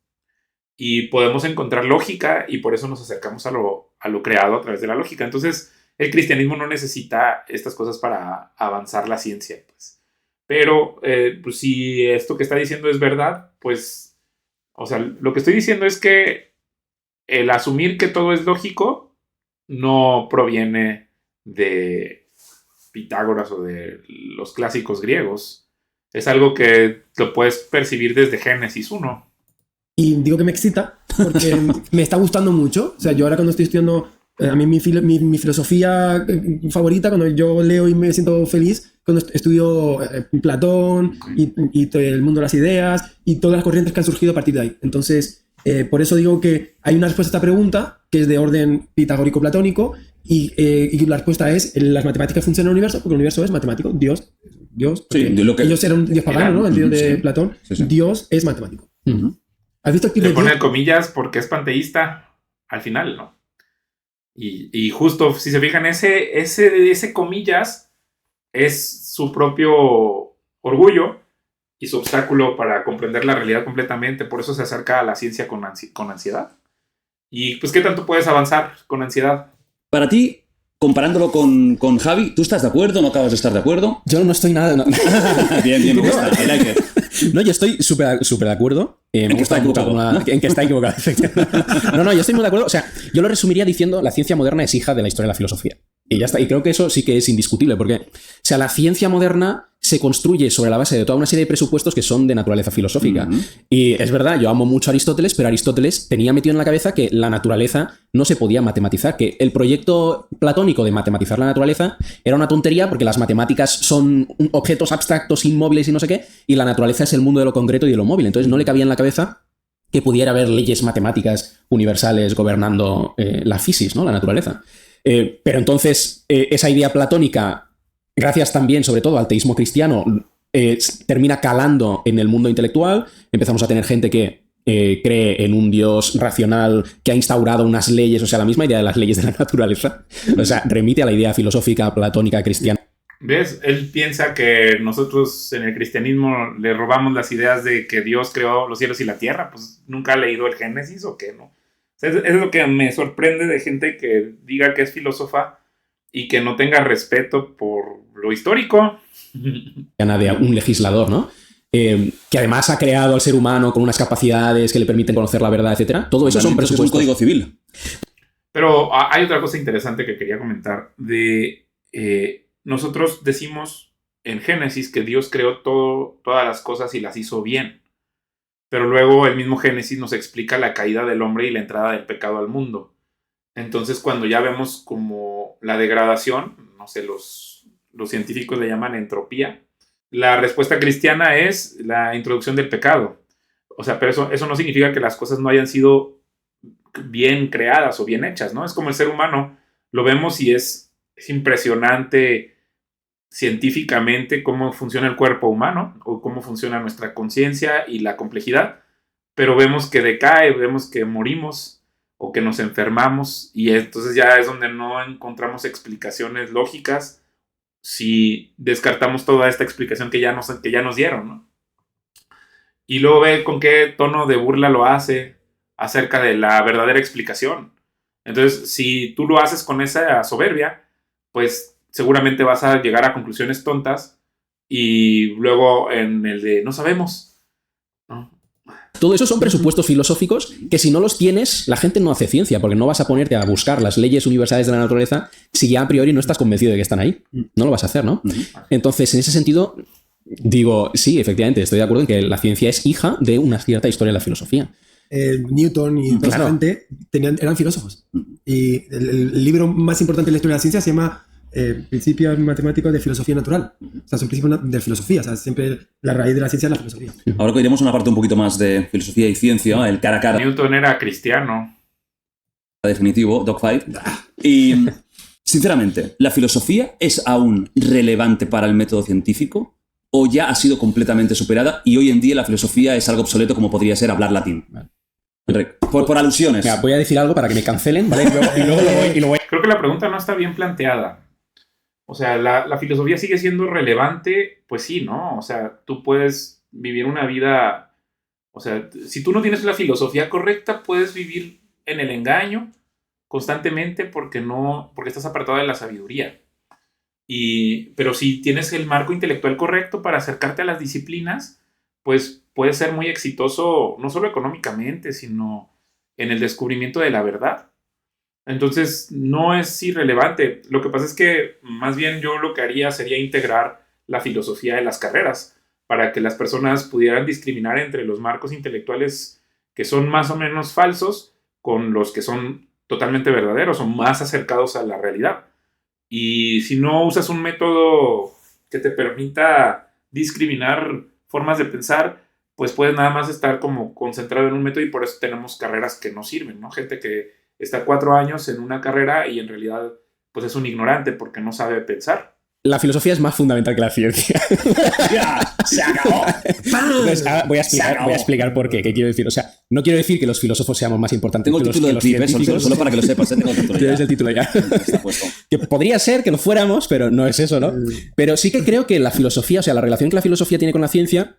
y podemos encontrar lógica y por eso nos acercamos a lo creado a través de la lógica. Entonces, el cristianismo no necesita estas cosas para avanzar la ciencia, pues. Pero, pues si esto que está diciendo es verdad, pues, o sea, lo que estoy diciendo es que el asumir que todo es lógico no proviene de Pitágoras o de los clásicos griegos. Es algo que lo puedes percibir desde Génesis 1. Y digo que me excita porque me está gustando mucho. O sea, yo ahora cuando estoy estudiando, a mí mi filosofía favorita, cuando yo leo y me siento feliz, cuando estudio Platón y el mundo de las ideas y todas las corrientes que han surgido a partir de ahí. Entonces, Por eso digo que hay una respuesta a esta pregunta que es de orden pitagórico-platónico y la respuesta es: las matemáticas funcionan en el universo porque el universo es matemático. Dios, Sí, lo que- ellos eran un dios pagano, ¿no? El dios de Sí. Platón. Sí. Dios es matemático. ¿Has visto el clip Le de pone Dios? comillas porque es panteísta al final, ¿no? Y justo, si se fijan, ese comillas es su propio orgullo y su obstáculo para comprender la realidad completamente. Por eso se acerca a la ciencia con ansiedad. Y pues, ¿qué tanto puedes avanzar con ansiedad? Para ti, comparándolo con Javi, ¿tú estás de acuerdo? ¿No acabas de estar de acuerdo? Yo no estoy nada... no. Bien, me gusta. I like it. No, yo estoy súper de acuerdo. Me En que gusta está mucho equivocado. en que está equivocado. Efectivamente. No, yo estoy muy de acuerdo. O sea, yo lo resumiría diciendo: la ciencia moderna es hija de la historia de la filosofía. Y ya está. Y creo que eso sí que es indiscutible, porque, o sea, la ciencia moderna se construye sobre la base de toda una serie de presupuestos que son de naturaleza filosófica. Y es verdad, yo amo mucho a Aristóteles, pero Aristóteles tenía metido en la cabeza que la naturaleza no se podía matematizar, que el proyecto platónico de matematizar la naturaleza era una tontería porque las matemáticas son objetos abstractos, inmóviles y no sé qué, y la naturaleza es el mundo de lo concreto y de lo móvil. Entonces no le cabía en la cabeza que pudiera haber leyes matemáticas universales gobernando la física, ¿no? La naturaleza. Pero entonces esa idea platónica, gracias también sobre todo al teísmo cristiano, termina calando en el mundo intelectual. Empezamos a tener gente que cree en un Dios racional que ha instaurado unas leyes, o sea, la misma idea de las leyes de la naturaleza. O sea, remite a la idea filosófica platónica cristiana. ¿Ves? Él piensa que nosotros en el cristianismo le robamos las ideas de que Dios creó los cielos y la tierra. Pues nunca ha leído el Génesis o qué, ¿no? O sea, es lo que me sorprende de gente que diga que es filósofa y que no tenga respeto por lo histórico. De un legislador, ¿no? Que además ha creado al ser humano con unas capacidades que le permiten conocer la verdad, etcétera. Todo eso son Es un presupuestos. código civil. Pero hay otra cosa interesante que quería comentar. Nosotros decimos en Génesis que Dios creó todas las cosas y las hizo bien. Pero luego el mismo Génesis nos explica la caída del hombre y la entrada del pecado al mundo. Entonces, cuando ya vemos como la degradación, no sé, los científicos le llaman entropía, la respuesta cristiana es la introducción del pecado. O sea, pero eso no significa que las cosas no hayan sido bien creadas o bien hechas, ¿no? Es como el ser humano, lo vemos y es impresionante científicamente cómo funciona el cuerpo humano o cómo funciona nuestra conciencia y la complejidad, pero vemos que decae, vemos que morimos o que nos enfermamos y entonces ya es donde no encontramos explicaciones lógicas si descartamos toda esta explicación que ya nos dieron, ¿no? Y luego ve con qué tono de burla lo hace acerca de la verdadera explicación. Entonces, si tú lo haces con esa soberbia, pues seguramente vas a llegar a conclusiones tontas y luego en el de no sabemos, ¿no? Todo eso son presupuestos filosóficos que si no los tienes, la gente no hace ciencia, porque no vas a ponerte a buscar las leyes universales de la naturaleza si ya a priori no estás convencido de que están ahí. No lo vas a hacer, ¿no? Entonces, en ese sentido, digo, sí, efectivamente, estoy de acuerdo en que la ciencia es hija de una cierta historia de la filosofía. Newton y toda esa gente eran filósofos. Y el libro más importante de la historia de la ciencia se llama Principios Matemáticos de Filosofía Natural. O sea, son principios de filosofía. O sea, siempre la raíz de la ciencia es la filosofía. Ahora que iremos a una parte un poquito más de filosofía y ciencia, el cara a cara Newton era cristiano. definitivo, Dogfight. Y, sinceramente, ¿la filosofía es aún relevante para el método científico o ya ha sido completamente superada y hoy en día la filosofía es algo obsoleto como podría ser hablar latín? Por alusiones. Mira, voy a decir algo para que me cancelen, ¿vale? Y luego lo voy. Creo que la pregunta no está bien planteada. O sea, la filosofía sigue siendo relevante, pues sí, ¿no? O sea, tú puedes vivir una vida... O sea, si tú no tienes la filosofía correcta, puedes vivir en el engaño constantemente porque estás apartado de la sabiduría. Pero si tienes el marco intelectual correcto para acercarte a las disciplinas, pues puedes ser muy exitoso, no solo económicamente, sino en el descubrimiento de la verdad. Entonces, no es irrelevante. Lo que pasa es que más bien yo lo que haría sería integrar la filosofía en las carreras para que las personas pudieran discriminar entre los marcos intelectuales que son más o menos falsos con los que son totalmente verdaderos o más acercados a la realidad. Y si no usas un método que te permita discriminar formas de pensar, pues puedes nada más estar como concentrado en un método y por eso tenemos carreras que no sirven, ¿no? Gente que está 4 años en una carrera y en realidad pues es un ignorante porque no sabe pensar. La filosofía es más fundamental que la ciencia. ¡Ya! ¡Se acabó! Entonces, voy a explicar por qué. ¿Qué quiero decir? O sea, no quiero decir que los filósofos seamos más importantes Tengo el que título del los clip, científicos. solo para que lo sepas. Tengo el título Tienes ya. el título ya. Está puesto. Que podría ser que lo fuéramos, pero no es eso, ¿no? Pero sí que creo que la filosofía, o sea, la relación que la filosofía tiene con la ciencia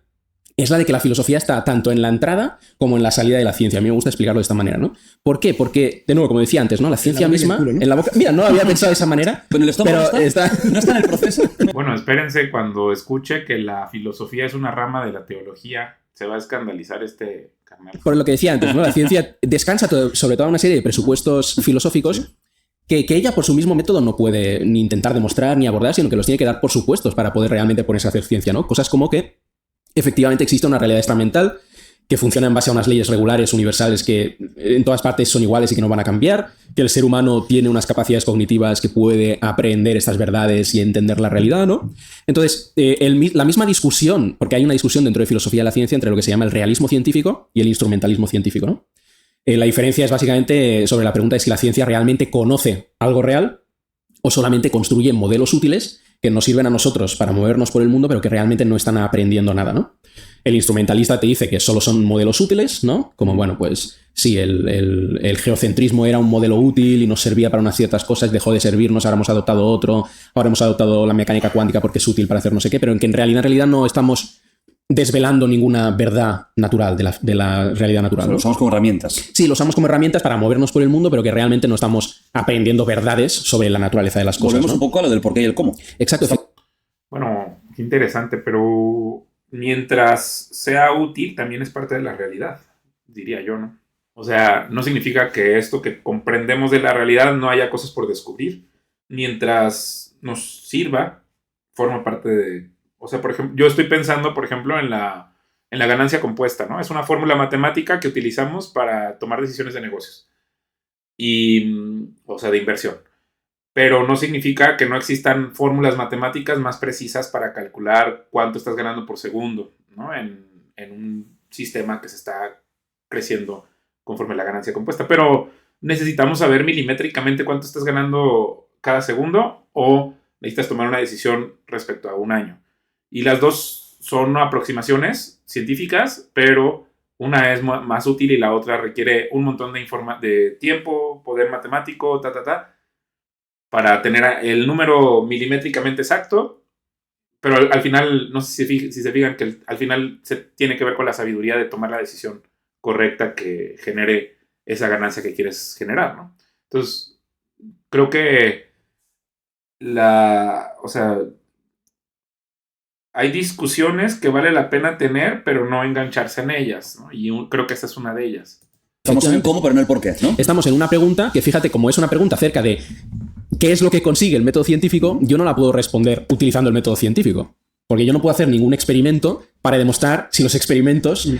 es la de que la filosofía está tanto en la entrada como en la salida de la ciencia. A mí me gusta explicarlo de esta manera, ¿no? ¿Por qué? Porque, de nuevo, como decía antes, ¿no? La ciencia misma, en la boca... Mira, no lo había pensado de esa manera, ¿Con el estómago pero no está en el proceso? Bueno, espérense cuando escuche que la filosofía es una rama de la teología. Se va a escandalizar este canal. Por lo que decía antes, ¿no? La ciencia descansa sobre toda una serie de presupuestos filosóficos que ella por su mismo método no puede ni intentar demostrar ni abordar, sino que los tiene que dar por supuestos para poder realmente ponerse a hacer ciencia, ¿no? Cosas como que efectivamente existe una realidad extramental que funciona en base a unas leyes regulares universales que en todas partes son iguales y que no van a cambiar, que el ser humano tiene unas capacidades cognitivas que puede aprender estas verdades y entender la realidad, ¿no? Entonces, la misma discusión, porque hay una discusión dentro de filosofía de la ciencia entre lo que se llama el realismo científico y el instrumentalismo científico, ¿no? La diferencia es básicamente sobre la pregunta de si la ciencia realmente conoce algo real o solamente construye modelos útiles que nos sirven a nosotros para movernos por el mundo, pero que realmente no están aprendiendo nada, ¿no? El instrumentalista te dice que solo son modelos útiles, ¿no? Como, bueno, pues sí, el geocentrismo era un modelo útil y nos servía para unas ciertas cosas, dejó de servirnos, ahora hemos adoptado otro, ahora hemos adoptado la mecánica cuántica porque es útil para hacer no sé qué, pero en que en realidad no estamos desvelando ninguna verdad natural de la realidad natural, ¿no? Lo usamos como herramientas. Sí, lo usamos como herramientas para movernos por el mundo, pero que realmente no estamos aprendiendo verdades sobre la naturaleza de las cosas. Volvemos ¿no? un poco a lo del por qué y el cómo. Exacto. Bueno, qué interesante, pero mientras sea útil, también es parte de la realidad, diría yo, ¿no? O sea, no significa que esto que comprendemos de la realidad no haya cosas por descubrir. Mientras nos sirva, forma parte de... O sea, por ejemplo, yo estoy pensando, por ejemplo, en la ganancia compuesta, ¿no? Es una fórmula matemática que utilizamos para tomar decisiones de negocios. O sea, de inversión. Pero no significa que no existan fórmulas matemáticas más precisas para calcular cuánto estás ganando por segundo, ¿no? En un sistema que se está creciendo conforme la ganancia compuesta. Pero necesitamos saber milimétricamente cuánto estás ganando cada segundo o necesitas tomar una decisión respecto a un año. Y las dos son aproximaciones científicas, pero una es más útil y la otra requiere un montón de tiempo, poder matemático, para tener el número milimétricamente exacto, pero al final, no sé si se fijan que al final se tiene que ver con la sabiduría de tomar la decisión correcta que genere esa ganancia que quieres generar, ¿no? Entonces, creo que o sea, hay discusiones que vale la pena tener, pero no engancharse en ellas, ¿no? Y creo que esa es una de ellas. Estamos en el cómo, pero no el por qué, ¿no? Estamos en una pregunta que, fíjate, como es una pregunta acerca de qué es lo que consigue el método científico, yo no la puedo responder utilizando el método científico. Porque yo no puedo hacer ningún experimento para demostrar si los experimentos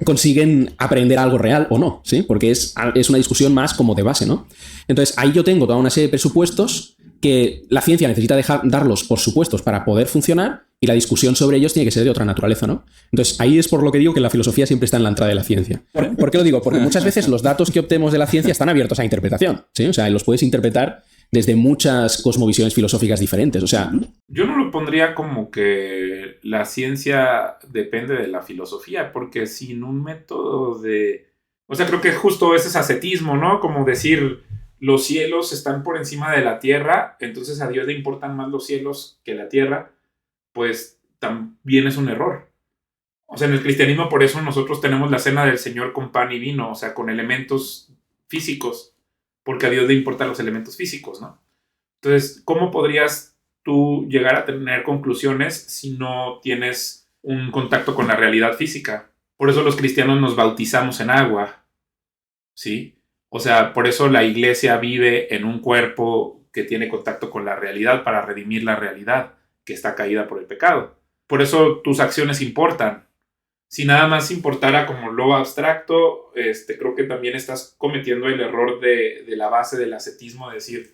consiguen aprender algo real o no, ¿sí? Porque es una discusión más como de base, ¿no? Entonces, ahí yo tengo toda una serie de presupuestos que la ciencia necesita darlos por supuestos para poder funcionar y la discusión sobre ellos tiene que ser de otra naturaleza, ¿no? Entonces, ahí es por lo que digo que la filosofía siempre está en la entrada de la ciencia. ¿Por qué lo digo? Porque muchas veces los datos que obtenemos de la ciencia están abiertos a interpretación, ¿sí? O sea, los puedes interpretar desde muchas cosmovisiones filosóficas diferentes, o sea... Yo no lo pondría como que la ciencia depende de la filosofía, porque sin un método de... O sea, creo que justo ese es ascetismo, ¿no? Como decir, los cielos están por encima de la tierra, entonces a Dios le importan más los cielos que la tierra, pues también es un error. O sea, en el cristianismo por eso nosotros tenemos la cena del Señor con pan y vino, o sea, con elementos físicos, porque a Dios le importan los elementos físicos, ¿no? Entonces, ¿cómo podrías tú llegar a tener conclusiones si no tienes un contacto con la realidad física? Por eso los cristianos nos bautizamos en agua, ¿sí? O sea, por eso la iglesia vive en un cuerpo que tiene contacto con la realidad para redimir la realidad que está caída por el pecado. Por eso tus acciones importan. Si nada más importara como lo abstracto, creo que también estás cometiendo el error de la base del ascetismo, de decir,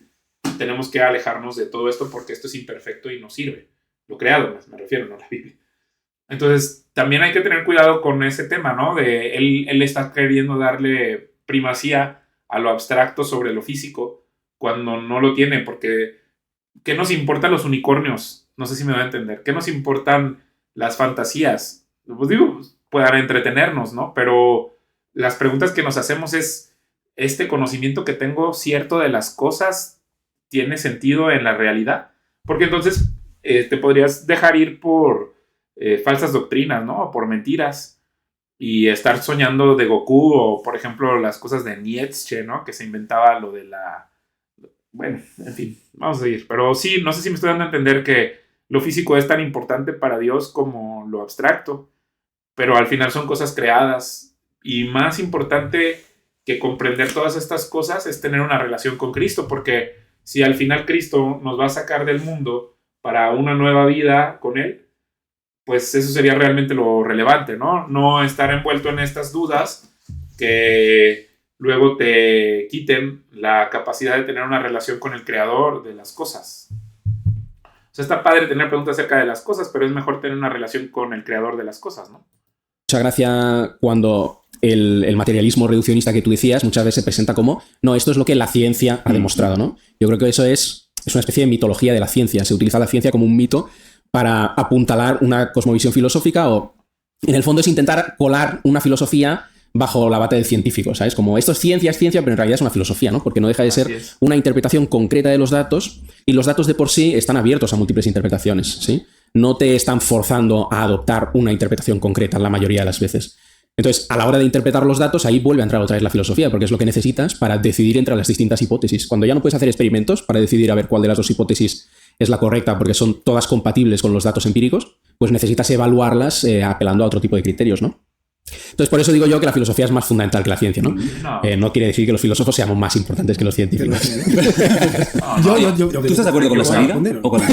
tenemos que alejarnos de todo esto porque esto es imperfecto y no sirve. Lo creado, me refiero, no la Biblia. Entonces, también hay que tener cuidado con ese tema, ¿no? De él está queriendo darle primacía a lo abstracto sobre lo físico cuando no lo tiene, porque ¿qué nos importan los unicornios? No sé si me va a entender. ¿Qué nos importan las fantasías? Pues digo, puedan entretenernos, ¿no? Pero las preguntas que nos hacemos es, ¿este conocimiento que tengo cierto de las cosas tiene sentido en la realidad? Porque entonces te podrías dejar ir por falsas doctrinas, ¿no? O por mentiras y estar soñando de Goku o, por ejemplo, las cosas de Nietzsche, ¿no? Que se inventaba lo de la... Bueno, en fin, vamos a seguir. Pero sí, no sé si me estoy dando a entender que lo físico es tan importante para Dios como lo abstracto, pero al final son cosas creadas y más importante que comprender todas estas cosas es tener una relación con Cristo, porque si al final Cristo nos va a sacar del mundo para una nueva vida con Él, pues eso sería realmente lo relevante, ¿no? No estar envuelto en estas dudas que luego te quiten la capacidad de tener una relación con el creador de las cosas. O sea, está padre tener preguntas acerca de las cosas, pero es mejor tener una relación con el creador de las cosas, ¿no? Mucha gracia cuando el materialismo reduccionista que tú decías muchas veces se presenta como, no, esto es lo que la ciencia ha demostrado, ¿no? Yo creo que eso es una especie de mitología de la ciencia. Se utiliza la ciencia como un mito para apuntalar una cosmovisión filosófica o, en el fondo, es intentar colar una filosofía bajo la bata del científico, ¿sabes? Como esto es ciencia, pero en realidad es una filosofía, ¿no? Porque no deja de ser una interpretación concreta de los datos y los datos de por sí están abiertos a múltiples interpretaciones, ¿sí? No te están forzando a adoptar una interpretación concreta la mayoría de las veces. Entonces, a la hora de interpretar los datos, ahí vuelve a entrar otra vez la filosofía, porque es lo que necesitas para decidir entre las distintas hipótesis. Cuando ya no puedes hacer experimentos para decidir a ver cuál de las dos hipótesis es la correcta, porque son todas compatibles con los datos empíricos, pues necesitas evaluarlas apelando a otro tipo de criterios, ¿no? Entonces, por eso digo yo que la filosofía es más fundamental que la ciencia, ¿no? No quiere decir que los filósofos seamos más importantes que los científicos. ¿Tú estás de acuerdo con la salida? ¿O con la...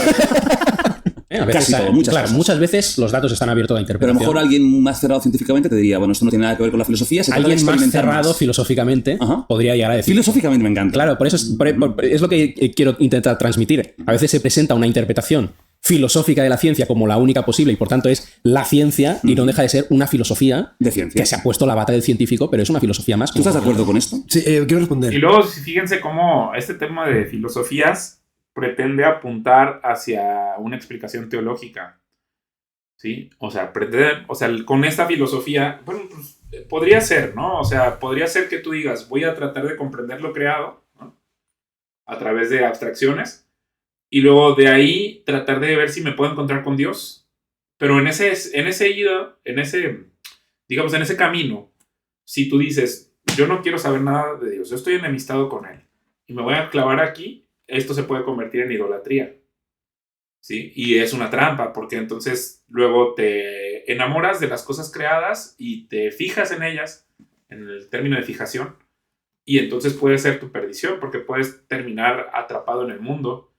A veces, Casi todo, muchas veces los datos están abiertos a la interpretación. Pero a lo mejor alguien más cerrado científicamente te diría, bueno, esto no tiene nada que ver con la filosofía. Alguien más cerrado filosóficamente podría llegar a decir. Filosóficamente me encanta. Claro, por eso es lo que quiero intentar transmitir. A veces se presenta una interpretación filosófica de la ciencia como la única posible y por tanto es la ciencia y no deja de ser una filosofía de ciencia que se ha puesto la bata del científico, pero es una filosofía más. ¿Tú estás de acuerdo con esto? Sí, quiero responder. Y luego fíjense cómo este tema de filosofías pretende apuntar hacia una explicación teológica, ¿sí? O sea, con esta filosofía, bueno, pues, podría ser, ¿no? O sea, podría ser que tú digas, voy a tratar de comprender lo creado, ¿no? A través de abstracciones, y luego de ahí tratar de ver si me puedo encontrar con Dios. Pero en ese camino, si tú dices, yo no quiero saber nada de Dios, yo estoy enemistado con Él, y me voy a clavar aquí, esto se puede convertir en idolatría, ¿sí? Y es una trampa, porque entonces luego te enamoras de las cosas creadas y te fijas en ellas, en el término de fijación, y entonces puede ser tu perdición, porque puedes terminar atrapado en el mundo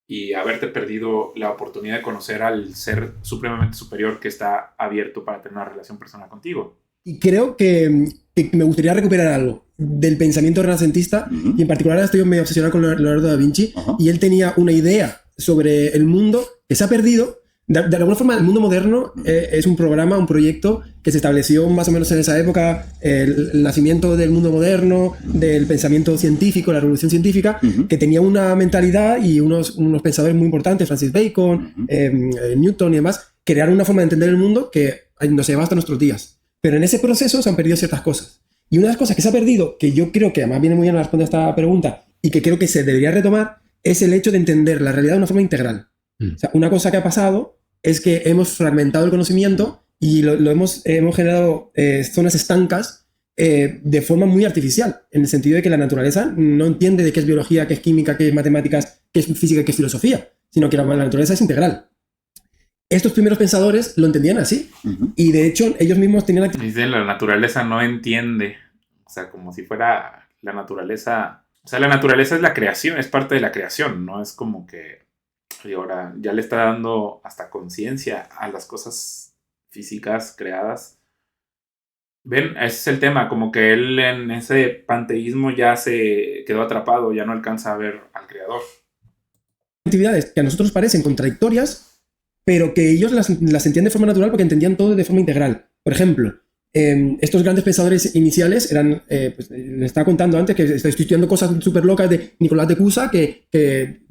y haberte perdido la oportunidad de conocer al ser supremamente superior que está abierto para tener una relación personal contigo. Y creo que me gustaría recuperar algo del pensamiento renacentista, y en particular estoy medio obsesionado con Leonardo da Vinci, y él tenía una idea sobre el mundo que se ha perdido. De alguna forma, el mundo moderno es un programa, un proyecto que se estableció más o menos en esa época, el nacimiento del mundo moderno, del pensamiento científico, la revolución científica, que tenía una mentalidad y unos pensadores muy importantes, Francis Bacon, Newton y demás, crearon una forma de entender el mundo que nos lleva hasta nuestros días. Pero en ese proceso se han perdido ciertas cosas. Y una de las cosas que se ha perdido, que yo creo que además viene muy bien a responder a esta pregunta y que creo que se debería retomar, es el hecho de entender la realidad de una forma integral. O sea, una cosa que ha pasado es que hemos fragmentado el conocimiento y hemos generado zonas estancas de forma muy artificial, en el sentido de que la naturaleza no entiende de qué es biología, qué es química, qué es matemáticas, qué es física, qué es filosofía, sino que la naturaleza es integral. Estos primeros pensadores lo entendían así, y de hecho ellos mismos tenían... Dicen, la naturaleza no entiende, o sea, como si fuera la naturaleza... O sea, la naturaleza es la creación, es parte de la creación, no es como que... Y ahora ya le está dando hasta conciencia a las cosas físicas creadas. ¿Ven? Ese es el tema, como que él en ese panteísmo ya se quedó atrapado, ya no alcanza a ver al creador. Actividades que a nosotros parecen contradictorias, pero que ellos las sentían de forma natural porque entendían todo de forma integral. Por ejemplo, estos grandes pensadores iniciales eran, pues, les estaba contando antes que estoy estudiando cosas súper locas de Nicolás de Cusa, que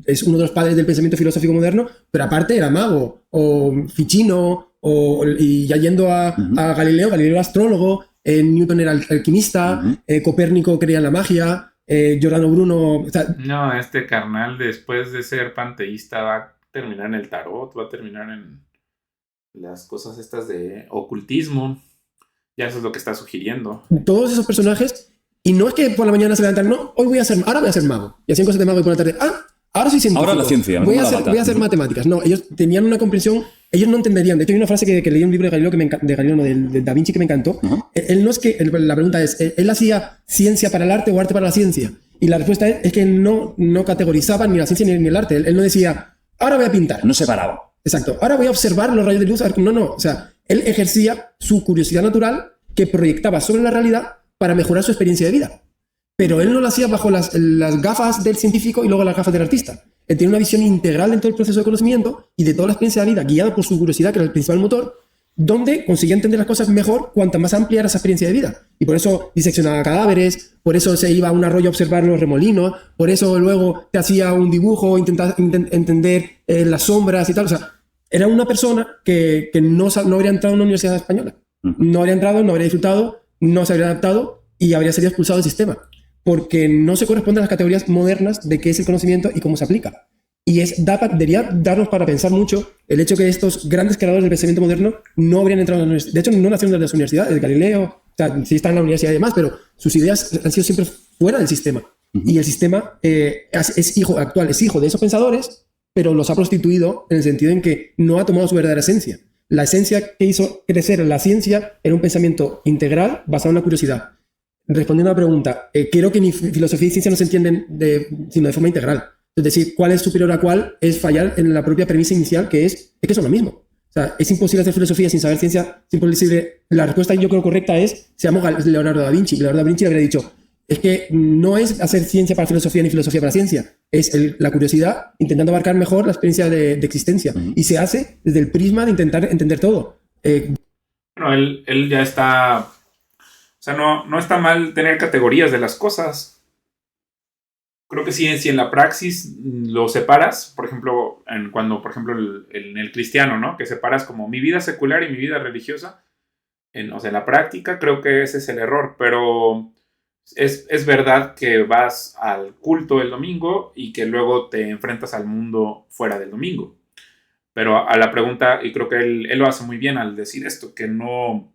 es uno de los padres del pensamiento filosófico moderno, pero aparte era mago, o Ficino, y ya yendo a Galileo era astrólogo, Newton era alquimista, Copérnico creía en la magia, Giordano Bruno... O sea, no, este carnal después de ser panteísta va a terminar en el tarot, va a terminar en las cosas estas de ocultismo. Ya eso es lo que está sugiriendo. Todos esos personajes, y no es que por la mañana se levantan, no, ahora voy a ser mago. Y hacían cosas de mago y por la tarde, ahora soy científico. Ahora la ciencia. Voy a hacer matemáticas. No, ellos tenían una comprensión, ellos no entenderían. De hecho, hay una frase que leí en un libro de Galileo, de Da Vinci, que me encantó. Él no es que, la pregunta es, ¿él hacía ciencia para el arte o arte para la ciencia? Y la respuesta es que no categorizaba ni la ciencia ni el arte. Él no decía, ahora voy a pintar. No separaba. Exacto. Ahora voy a observar los rayos de luz. No. O sea, él ejercía su curiosidad natural que proyectaba sobre la realidad para mejorar su experiencia de vida. Pero él no lo hacía bajo las gafas del científico y luego las gafas del artista. Él tenía una visión integral dentro del proceso de conocimiento y de toda la experiencia de vida, guiada por su curiosidad, que era el principal motor, donde conseguía entender las cosas mejor cuanta más amplia era esa experiencia de vida. Y por eso diseccionaba cadáveres, por eso se iba a un arroyo a observar los remolinos, por eso luego te hacía un dibujo, intentaba entender las sombras y tal. O sea, era una persona que no habría entrado en una universidad española. No habría entrado, no habría disfrutado, no se habría adaptado y habría sido expulsado del sistema. Porque no se corresponde a las categorías modernas de qué es el conocimiento y cómo se aplica. Y debería darnos para pensar mucho el hecho que estos grandes creadores del pensamiento moderno no habrían entrado en la universidad. De hecho, no nacieron de las universidades, Galileo, o sea, sí están en la universidad y demás, pero sus ideas han sido siempre fuera del sistema. Y el sistema es hijo de esos pensadores, pero los ha prostituido en el sentido en que no ha tomado su verdadera esencia. La esencia que hizo crecer la ciencia era un pensamiento integral basado en la curiosidad. Respondiendo a la pregunta, creo que ni filosofía y ciencia no se entienden sino de forma integral. Es decir, cuál es superior a cuál es fallar en la propia premisa inicial, que es que son lo mismo. O sea, es imposible hacer filosofía sin saber ciencia, es imposible. La respuesta yo creo correcta es, se llama Leonardo da Vinci. Leonardo da Vinci le habría dicho, es que no es hacer ciencia para filosofía ni filosofía para ciencia, es la curiosidad intentando abarcar mejor la experiencia de existencia. Y se hace desde el prisma de intentar entender todo. Bueno, él ya está... O sea, no está mal tener categorías de las cosas. Creo que si en la praxis lo separas, por ejemplo, en el cristiano, ¿no? Que separas como mi vida secular y mi vida religiosa. En la práctica creo que ese es el error, pero es verdad que vas al culto el domingo y que luego te enfrentas al mundo fuera del domingo. Pero a la pregunta, y creo que él lo hace muy bien al decir esto, que no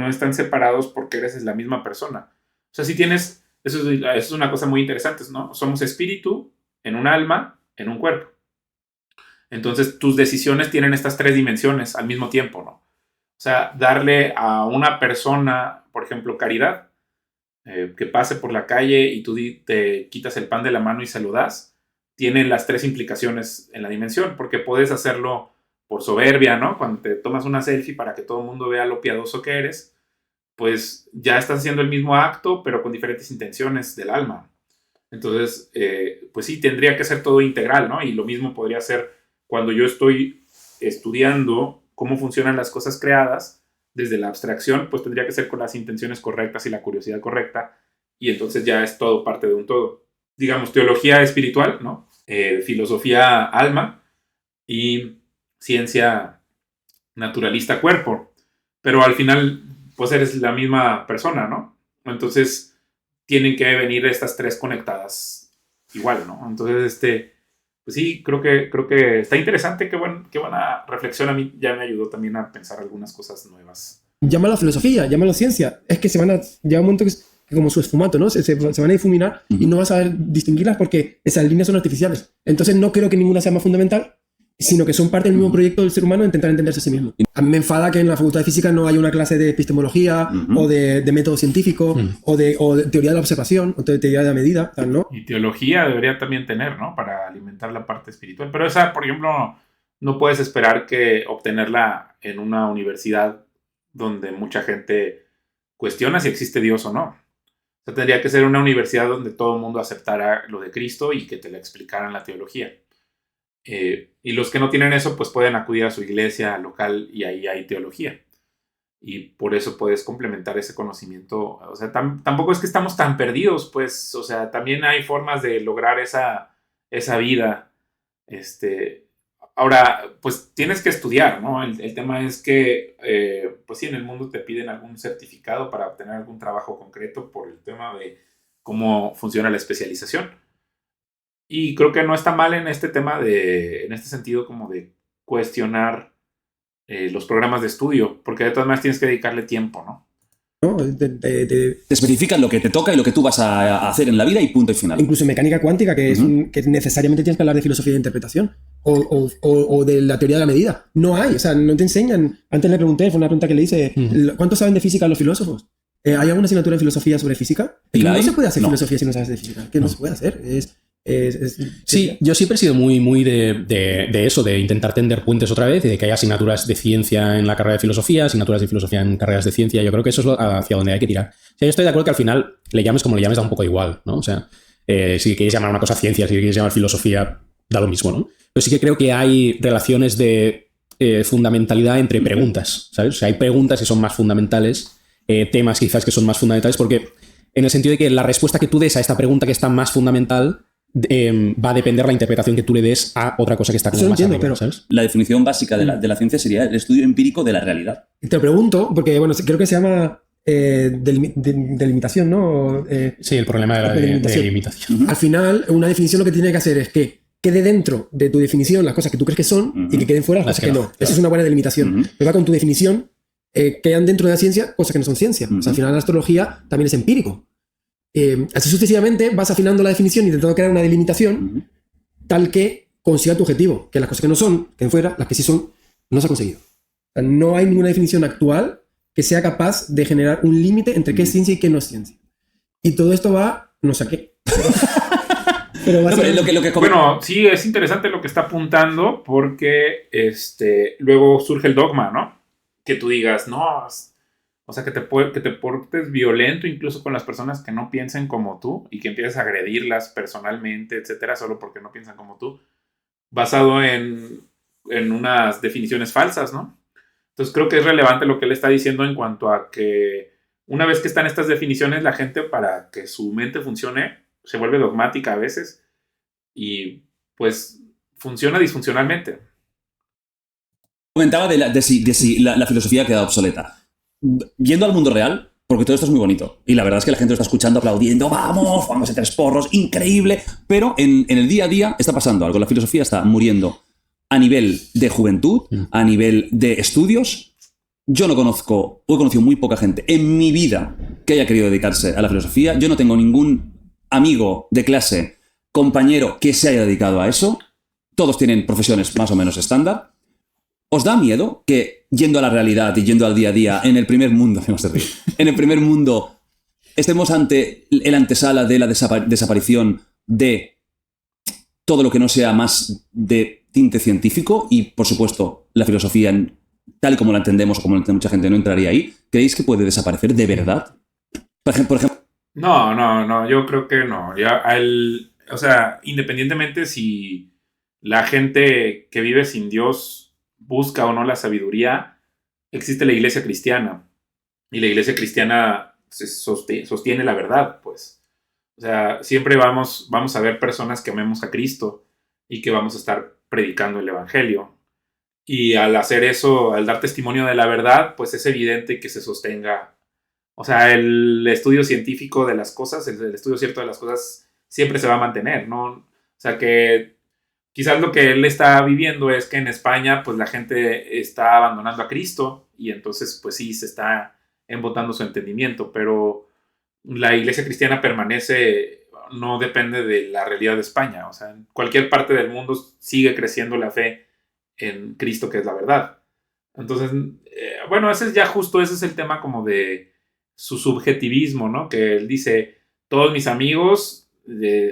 están separados porque eres la misma persona. O sea, si tienes... Eso es una cosa muy interesante, ¿no? Somos espíritu, en un alma, en un cuerpo. Entonces, tus decisiones tienen estas tres dimensiones al mismo tiempo, ¿no? O sea, darle a una persona, por ejemplo, caridad, que pase por la calle y tú te quitas el pan de la mano y se lo das, tiene las tres implicaciones en la dimensión, porque puedes hacerlo por soberbia, ¿no? Cuando te tomas una selfie para que todo el mundo vea lo piadoso que eres, pues ya estás haciendo el mismo acto, pero con diferentes intenciones del alma. Entonces, pues sí, tendría que ser todo integral, ¿no? Y lo mismo podría ser cuando yo estoy estudiando cómo funcionan las cosas creadas, desde la abstracción, pues tendría que ser con las intenciones correctas y la curiosidad correcta, y entonces ya es todo parte de un todo. Digamos, teología espiritual, ¿no? Filosofía alma y ciencia naturalista cuerpo. Pero al final, pues eres la misma persona, ¿no? Entonces, tienen que venir estas tres conectadas igual, ¿no? Entonces, pues sí, creo que está interesante, qué buena reflexión. A mí ya me ayudó también a pensar algunas cosas nuevas. Llámalo filosofía, llámalo ciencia. Es que llega un momento que como su esfumato, ¿no? Se van a difuminar y no vas a saber distinguirlas porque esas líneas son artificiales. Entonces no creo que ninguna sea más fundamental, sino que son parte del mismo proyecto del ser humano de intentar entenderse a sí mismo. A mí me enfada que en la Facultad de Física no haya una clase de epistemología o de método científico o de teoría de la observación o de teoría de la medida, ¿no? Y teología debería también tener, ¿no? Para alimentar la parte espiritual. Pero esa, por ejemplo, no puedes esperar que obtenerla en una universidad donde mucha gente cuestiona si existe Dios o no. O sea, tendría que ser una universidad donde todo el mundo aceptara lo de Cristo y que te la explicaran la teología. Y los que no tienen eso, pues pueden acudir a su iglesia local y ahí hay teología. Y por eso puedes complementar ese conocimiento. O sea, tampoco es que estamos tan perdidos, pues, o sea, también hay formas de lograr esa vida. Ahora, pues tienes que estudiar, ¿no? El tema es que, pues sí, en el mundo te piden algún certificado para obtener algún trabajo concreto por el tema de cómo funciona la especialización. Y creo que no está mal en este tema en este sentido como de cuestionar los programas de estudio, porque de todas maneras tienes que dedicarle tiempo, ¿no? ¿no? Te especifican lo que te toca y lo que tú vas a hacer en la vida y punto y final. Incluso en mecánica cuántica, que, que necesariamente tienes que hablar de filosofía de interpretación o de la teoría de la medida. No hay, o sea, no te enseñan. Antes le pregunté, fue una pregunta que le hice, ¿cuánto saben de física los filósofos? ¿Hay alguna asignatura de filosofía sobre física? Es que no se puede hacer filosofía si no sabes de física. Que no se puede hacer. Sí, yo siempre he sido muy de eso, de intentar tender puentes otra vez y de que haya asignaturas de ciencia en la carrera de filosofía, asignaturas de filosofía en carreras de ciencia. Yo creo que eso es hacia donde hay que tirar. O sea, yo estoy de acuerdo que al final le llames como le llames da un poco igual, ¿no? O sea, si quieres llamar una cosa ciencia, si quieres llamar filosofía, da lo mismo, ¿no? Pero sí que creo que hay relaciones de fundamentalidad entre preguntas, ¿sabes? O sea, hay preguntas que son más fundamentales, temas quizás que son más fundamentales, porque en el sentido de que la respuesta que tú des a esta pregunta que está más fundamental va a depender la interpretación que tú le des a otra cosa que está como más arriba, ¿sabes? La definición básica de la ciencia sería el estudio empírico de la realidad. Te pregunto, porque bueno, creo que se llama delimitación, ¿no? Sí, el problema de la delimitación. Al final, una definición lo que tiene que hacer es que quede dentro de tu definición las cosas que tú crees que son y que queden fuera las cosas que no. Claro. Esa es una buena delimitación. Pero va con tu definición, quedan dentro de la ciencia cosas que no son ciencia. O sea, al final la astrología también es empírico. Así sucesivamente vas afinando la definición, intentando crear una delimitación tal que consiga tu objetivo, que las cosas que no son queden fuera, las que sí son no se ha conseguido. O sea, no hay ninguna definición actual que sea capaz de generar un límite entre qué es ciencia y qué no es ciencia. Y todo esto va, no sé a qué. Pero bueno, sí, es interesante lo que está apuntando porque luego surge el dogma, ¿no? Que tú digas, no, o sea, que te portes violento incluso con las personas que no piensen como tú y que empieces a agredirlas personalmente, etcétera, solo porque no piensan como tú, basado en unas definiciones falsas, ¿no? Entonces creo que es relevante lo que él está diciendo en cuanto a que una vez que están estas definiciones, la gente, para que su mente funcione, se vuelve dogmática a veces y pues funciona disfuncionalmente. Comentaba de si la filosofía ha quedado obsoleta. Yendo al mundo real, porque todo esto es muy bonito, y la verdad es que la gente lo está escuchando, aplaudiendo, vamos a 3 porros, increíble, pero en el día a día está pasando algo, la filosofía está muriendo a nivel de juventud, a nivel de estudios. Yo no conozco, o he conocido muy poca gente en mi vida que haya querido dedicarse a la filosofía. Yo no tengo ningún amigo de clase, compañero que se haya dedicado a eso. Todos tienen profesiones más o menos estándar. ¿Os da miedo que, yendo a la realidad y yendo al día a día, en el primer mundo, en el primer mundo, estemos ante el antesala de la desaparición de todo lo que no sea más de tinte científico? Y, por supuesto, la filosofía, tal como la entendemos o como la entiende mucha gente, no entraría ahí. ¿Creéis que puede desaparecer de verdad? Por ejemplo. No, yo creo que no. O sea, independientemente si la gente que vive sin Dios busca o no la sabiduría, existe la iglesia cristiana. Y la iglesia cristiana sostiene la verdad, pues. O sea, siempre vamos a ver personas que amemos a Cristo y que vamos a estar predicando el evangelio. Y al hacer eso, al dar testimonio de la verdad, pues es evidente que se sostenga. O sea, el estudio científico de las cosas, el estudio cierto de las cosas, siempre se va a mantener, ¿no? O sea, que quizás lo que él está viviendo es que en España, pues la gente está abandonando a Cristo y entonces, pues sí, se está embotando su entendimiento, pero la iglesia cristiana permanece, no depende de la realidad de España. O sea, en cualquier parte del mundo sigue creciendo la fe en Cristo, que es la verdad. Entonces, bueno, ese es el tema como de su subjetivismo, ¿no? Que él dice, todos mis amigos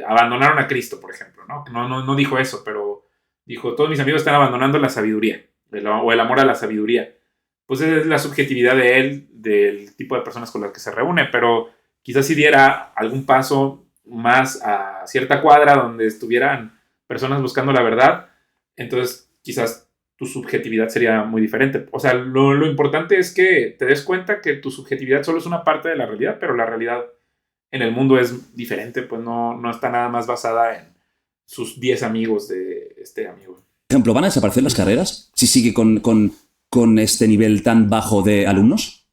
abandonaron a Cristo, por ejemplo, ¿no? No dijo eso, pero dijo, todos mis amigos están abandonando la sabiduría, o el amor a la sabiduría. Pues esa es la subjetividad de él, del tipo de personas con las que se reúne, pero quizás si diera algún paso más a cierta cuadra donde estuvieran personas buscando la verdad, entonces quizás tu subjetividad sería muy diferente. O sea, lo importante es que te des cuenta que tu subjetividad solo es una parte de la realidad, pero la realidad en el mundo es diferente, pues no está nada más basada en sus 10 amigos de este amigo. Por ejemplo, ¿van a desaparecer las carreras si sigue con este nivel tan bajo de alumnos?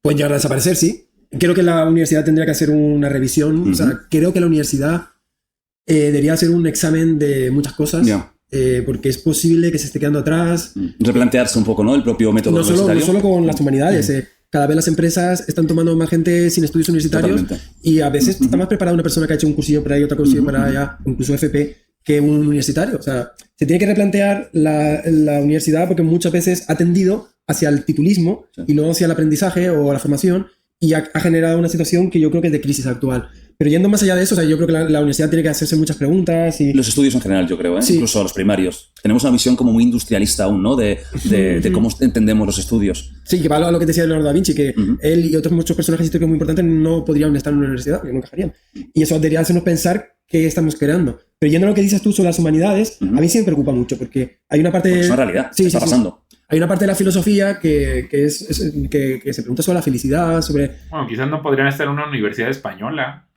Pueden llegar a desaparecer, sí. Creo que la universidad tendría que hacer una revisión. O sea, creo que la universidad debería hacer un examen de muchas cosas. Porque es posible que se esté quedando atrás. Replantearse un poco, ¿no? El propio método universitario. No solo con las humanidades. Cada vez las empresas están tomando más gente sin estudios universitarios. Totalmente. Y a veces está más preparada una persona que ha hecho un cursillo para ahí, otra cursillo para allá, incluso FP, que un universitario. O sea, se tiene que replantear la universidad porque muchas veces ha tendido hacia el titulismo y no hacia el aprendizaje o la formación, y ha generado una situación que yo creo que es de crisis actual. Pero yendo más allá de eso, o sea, yo creo que la universidad tiene que hacerse muchas preguntas. Y los estudios en general, yo creo, sí. Incluso los primarios. Tenemos una visión como muy industrialista aún, ¿no? De cómo entendemos los estudios. Sí, que va a lo que decía Leonardo da Vinci, que él y otros muchos personajes históricos muy importantes no podrían estar en una universidad, porque no encajarían. Y eso debería hacernos pensar qué estamos creando. Pero yendo a lo que dices tú sobre las humanidades, a mí sí me preocupa mucho, porque hay una parte... Porque es una realidad, está pasando. Hay una parte de la filosofía que se pregunta sobre la felicidad, sobre... Bueno, quizás no podrían estar en una universidad española.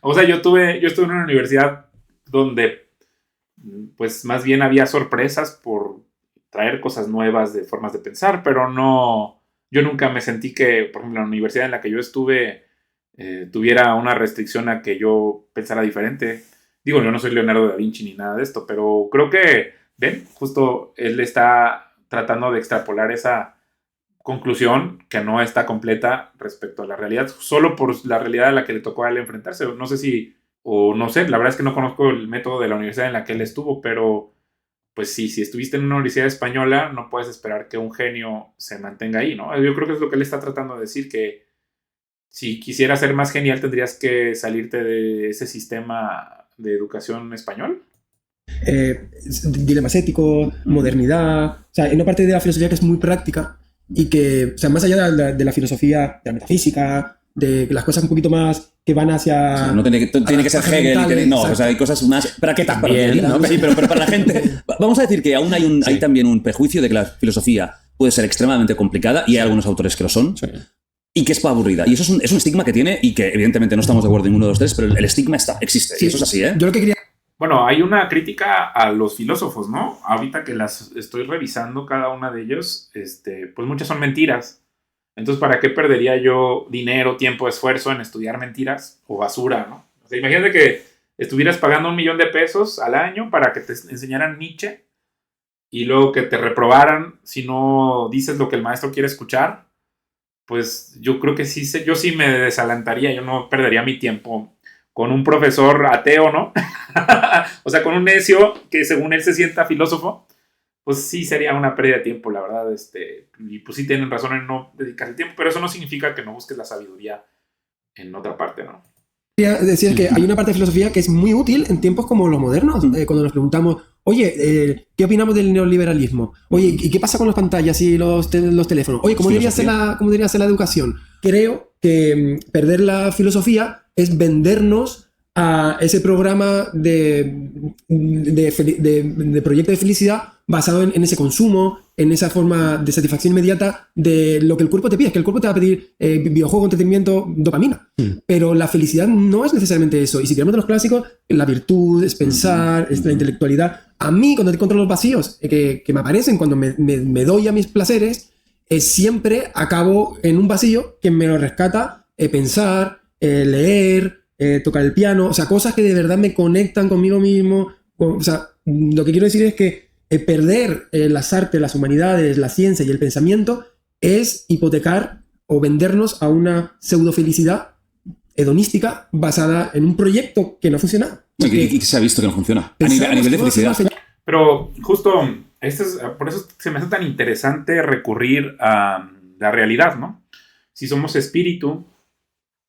O sea, yo estuve en una universidad donde pues más bien había sorpresas por traer cosas nuevas de formas de pensar, pero no... Yo nunca me sentí que, por ejemplo, la universidad en la que yo estuve tuviera una restricción a que yo pensara diferente. Digo, yo no soy Leonardo da Vinci ni nada de esto, pero creo que... ¿Ven? Justo él está tratando de extrapolar esa conclusión que no está completa respecto a la realidad, solo por la realidad a la que le tocó a él enfrentarse. No sé la verdad es que no conozco el método de la universidad en la que él estuvo, pero pues sí, si estuviste en una universidad española, no puedes esperar que un genio se mantenga ahí, ¿no? Yo creo que es lo que él está tratando de decir, que si quisieras ser más genial tendrías que salirte de ese sistema de educación español. Dilemas éticos, modernidad. O sea, hay una parte de la filosofía que es muy práctica y que, o sea, más allá de la filosofía, de la metafísica, de las cosas un poquito más que van hacia... O sea, no tiene que ser Hegel, o sea, hay cosas más prácticas también, ¿no? Sí, pero para la gente... Vamos a decir que aún hay también un prejuicio de que la filosofía puede ser extremadamente complicada, y hay algunos autores que lo son. Sí. Y que es aburrida. Y eso es un estigma que tiene, y que evidentemente no estamos de acuerdo en uno de los tres, pero el estigma existe. Sí, y eso es así, ¿eh? Yo lo que quería... Bueno, hay una crítica a los filósofos, ¿no? Ahorita que las estoy revisando cada una de ellos, pues muchas son mentiras. Entonces, ¿para qué perdería yo dinero, tiempo, esfuerzo en estudiar mentiras o basura, ¿no? O sea, imagínate que estuvieras pagando $1,000,000 al año para que te enseñaran Nietzsche y luego que te reprobaran si no dices lo que el maestro quiere escuchar. Pues yo creo que sí, yo sí me desalentaría, yo no perdería mi tiempo con un profesor ateo, ¿no? O sea, con un necio que según él se sienta filósofo, pues sí sería una pérdida de tiempo, la verdad. Y pues sí tienen razón en no dedicarse tiempo, pero eso no significa que no busques la sabiduría en otra parte, ¿no? Quería decir que hay una parte de filosofía que es muy útil en tiempos como los modernos, cuando nos preguntamos, oye, ¿qué opinamos del neoliberalismo? Oye, ¿y qué pasa con las pantallas y los teléfonos? Oye, ¿cómo debería ser la educación? Creo que perder la filosofía es vendernos a ese programa de proyecto de felicidad basado en ese consumo, en esa forma de satisfacción inmediata de lo que el cuerpo te pide. Es que el cuerpo te va a pedir videojuego, entretenimiento, dopamina. Pero la felicidad no es necesariamente eso. Y si queremos de los clásicos, la virtud es pensar, es la intelectualidad. A mí, cuando te encuentro los vacíos que me aparecen cuando me doy a mis placeres, siempre acabo en un vacío que me lo rescata pensar, leer, tocar el piano, o sea, cosas que de verdad me conectan conmigo mismo. O sea, lo que quiero decir es que perder las artes, las humanidades, la ciencia y el pensamiento es hipotecar o vendernos a una pseudo-felicidad hedonística basada en un proyecto que no funciona. Y que se ha visto que no funciona a nivel de felicidad. Pero justo, por eso se me hace tan interesante recurrir a la realidad, ¿no? Si somos espíritu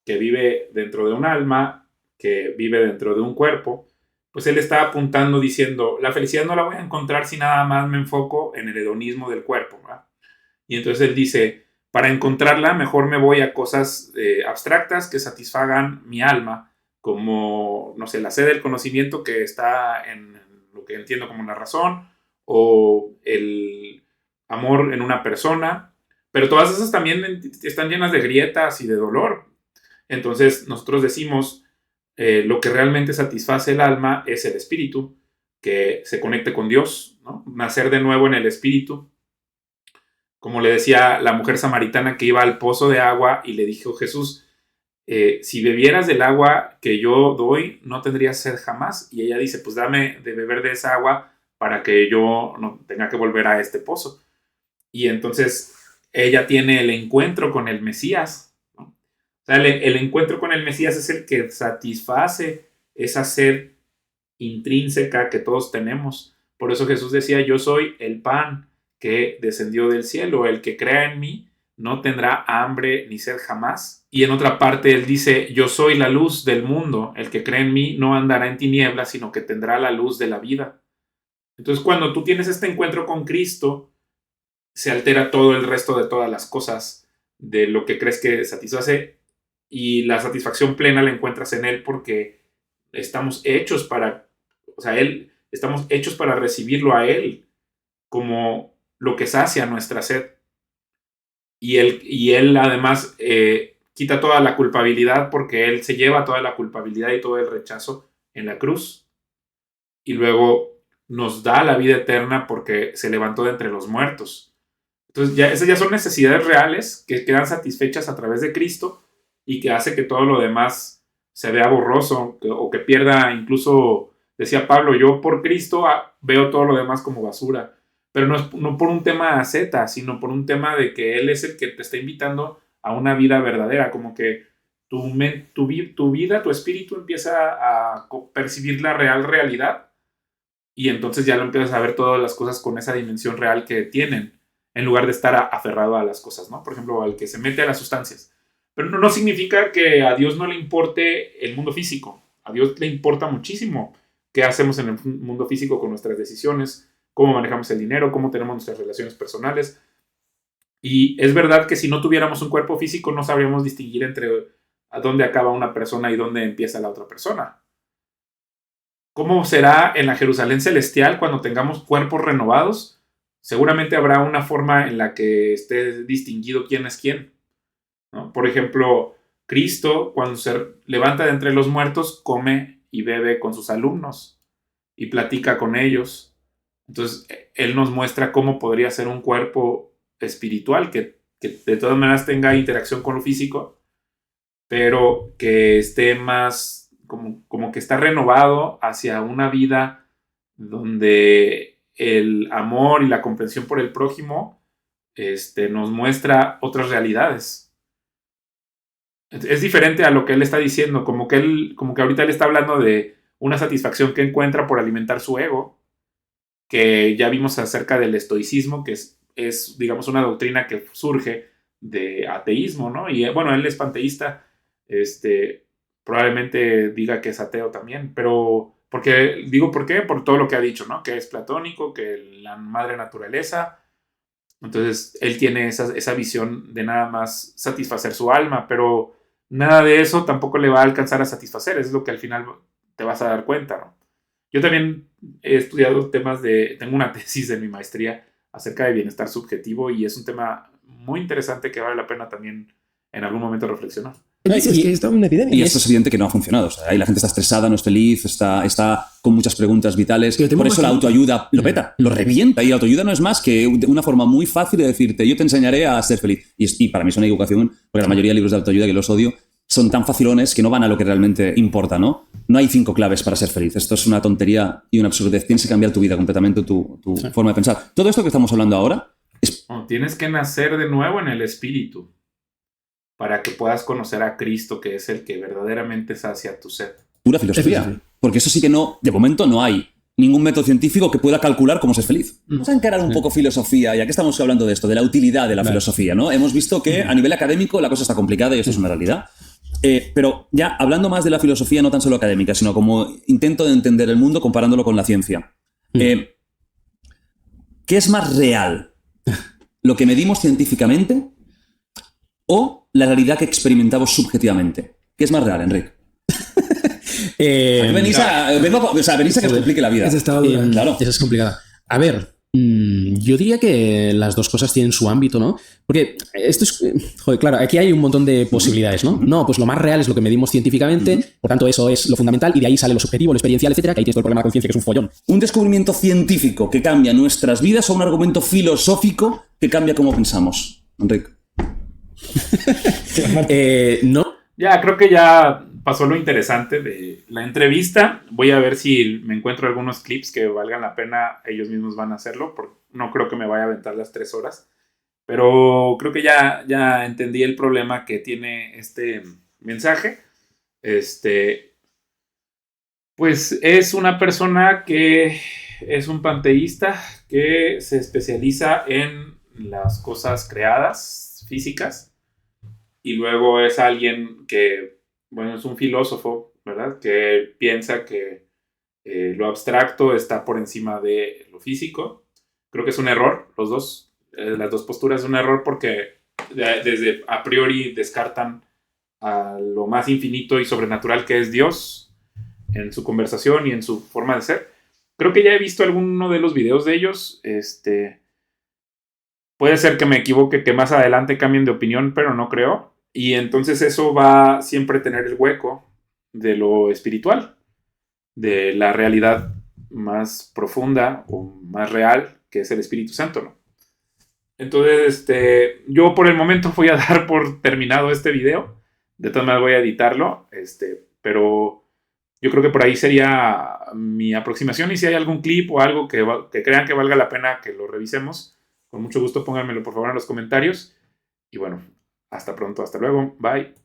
que vive dentro de un alma, que vive dentro de un cuerpo, pues él está apuntando diciendo, la felicidad no la voy a encontrar si nada más me enfoco en el hedonismo del cuerpo, ¿verdad? Y entonces él dice, para encontrarla mejor me voy a cosas abstractas que satisfagan mi alma, como, no sé, la sed del conocimiento que está en lo que entiendo como la razón, o el amor en una persona, pero todas esas también están llenas de grietas y de dolor. Entonces nosotros decimos, lo que realmente satisface el alma es el espíritu, que se conecte con Dios, ¿no? Nacer de nuevo en el espíritu. Como le decía la mujer samaritana que iba al pozo de agua y le dijo Jesús, si bebieras del agua que yo doy, no tendrías sed jamás. Y ella dice, pues dame de beber de esa agua para que yo no tenga que volver a este pozo. Y entonces ella tiene el encuentro con el Mesías, ¿no? O sea, el encuentro con el Mesías es el que satisface esa sed intrínseca que todos tenemos. Por eso Jesús decía, yo soy el pan que descendió del cielo, el que crea en mí no tendrá hambre ni sed jamás. Y en otra parte él dice, yo soy la luz del mundo, el que cree en mí no andará en tinieblas, sino que tendrá la luz de la vida. Entonces cuando tú tienes este encuentro con Cristo, se altera todo el resto de todas las cosas de lo que crees que satisface, y la satisfacción plena la encuentras en Él porque estamos hechos para, o sea, estamos hechos para recibirlo a Él como lo que sacia nuestra sed. Y él además quita toda la culpabilidad porque Él se lleva toda la culpabilidad y todo el rechazo en la cruz. Y luego nos da la vida eterna porque se levantó de entre los muertos. Entonces esas ya son necesidades reales que quedan satisfechas a través de Cristo y que hace que todo lo demás se vea borroso o que pierda, incluso decía Pablo, yo por Cristo veo todo lo demás como basura. Pero no por un tema asceta, sino por un tema de que Él es el que te está invitando a una vida verdadera, como que tu vida, tu espíritu empieza a percibir la realidad y entonces ya lo empiezas a ver todas las cosas con esa dimensión real que tienen, en lugar de estar aferrado a las cosas, ¿no? Por ejemplo, al que se mete a las sustancias. Pero no significa que a Dios no le importe el mundo físico. A Dios le importa muchísimo qué hacemos en el mundo físico con nuestras decisiones, cómo manejamos el dinero, cómo tenemos nuestras relaciones personales. Y es verdad que si no tuviéramos un cuerpo físico no sabríamos distinguir entre a dónde acaba una persona y dónde empieza la otra persona. ¿Cómo será en la Jerusalén celestial cuando tengamos cuerpos renovados? Seguramente habrá una forma en la que esté distinguido quién es quién, ¿no? Por ejemplo, Cristo, cuando se levanta de entre los muertos, come y bebe con sus alumnos y platica con ellos. Entonces, Él nos muestra cómo podría ser un cuerpo espiritual que de todas maneras tenga interacción con lo físico, pero que esté más como que está renovado hacia una vida donde el amor y la comprensión por el prójimo nos muestra otras realidades. Es diferente a lo que él está diciendo, como que ahorita él está hablando de una satisfacción que encuentra por alimentar su ego, que ya vimos acerca del estoicismo, que es digamos, una doctrina que surge de ateísmo, ¿no? Y bueno, él es panteísta, probablemente diga que es ateo también, pero ¿por qué? Por todo lo que ha dicho, ¿no? Que es platónico, que la madre naturaleza. Entonces, él tiene esa visión de nada más satisfacer su alma, pero nada de eso tampoco le va a alcanzar a satisfacer, es lo que al final te vas a dar cuenta, ¿no? Yo también he estudiado tengo una tesis de mi maestría acerca de bienestar subjetivo y es un tema muy interesante que vale la pena también en algún momento reflexionar. Es que está una epidemia. Y esto es evidente que no ha funcionado. O sea, ahí la gente está estresada, no es feliz, está con muchas preguntas vitales. Por eso la autoayuda lo peta, lo revienta. Y la autoayuda no es más que una forma muy fácil de decirte, yo te enseñaré a ser feliz. Y para mí es una equivocación, porque la mayoría de libros de autoayuda, que los odio, son tan facilones que no van a lo que realmente importa, ¿no? No hay 5 claves para ser feliz. Esto es una tontería y una absurdez. Tienes que cambiar tu vida completamente, tu forma de pensar. Todo esto que estamos hablando ahora es... Tienes que nacer de nuevo en el espíritu para que puedas conocer a Cristo, que es el que verdaderamente sacia tu sed. Pura filosofía. Porque eso sí que no, de momento no hay ningún método científico que pueda calcular cómo ser feliz. Vamos a encarar un poco filosofía, ya que estamos hablando de esto, de la utilidad de la filosofía, ¿no? Hemos visto que a nivel académico la cosa está complicada y esto es una realidad. Pero ya hablando más de la filosofía, no tan solo académica, sino como intento de entender el mundo comparándolo con la ciencia. ¿Qué es más real? ¿Lo que medimos científicamente o la realidad que experimentamos subjetivamente? ¿Qué es más real, Enric? Venís a que os complique la vida. Esa estaba dura. Claro. Esa es complicada. A ver, yo diría que las dos cosas tienen su ámbito, ¿no? Porque esto es... Joder, claro, aquí hay un montón de posibilidades, ¿no? No, pues lo más real es lo que medimos científicamente, por tanto eso es lo fundamental, y de ahí sale lo subjetivo, lo experiencial, etcétera, que ahí tienes todo el problema de la conciencia, que es un follón. ¿Un descubrimiento científico que cambia nuestras vidas o un argumento filosófico que cambia cómo pensamos? Enrique. No. Ya, creo que ya pasó lo interesante de la entrevista. Voy a ver si me encuentro algunos clips que valgan la pena. Ellos mismos van a hacerlo, porque no creo que me vaya a aventar las 3 horas. Pero creo que ya entendí el problema que tiene este mensaje. Pues es una persona que es un panteísta que se especializa en las cosas creadas, físicas. Y luego es alguien que, bueno, es un filósofo, ¿verdad? Que piensa que lo abstracto está por encima de lo físico. Creo que es un error, los dos. Las dos posturas es un error porque desde a priori descartan a lo más infinito y sobrenatural que es Dios en su conversación y en su forma de ser. Creo que ya he visto alguno de los videos de ellos. Puede ser que me equivoque, que más adelante cambien de opinión, pero no creo. Y entonces eso va a siempre tener el hueco de lo espiritual, de la realidad más profunda o más real, que es el Espíritu Santo, ¿no? Entonces, yo por el momento voy a dar por terminado este video. De todas maneras voy a editarlo, pero yo creo que por ahí sería mi aproximación. Y si hay algún clip o algo que crean que valga la pena que lo revisemos, con mucho gusto pónganmelo por favor en los comentarios. Y bueno, hasta pronto, hasta luego, bye.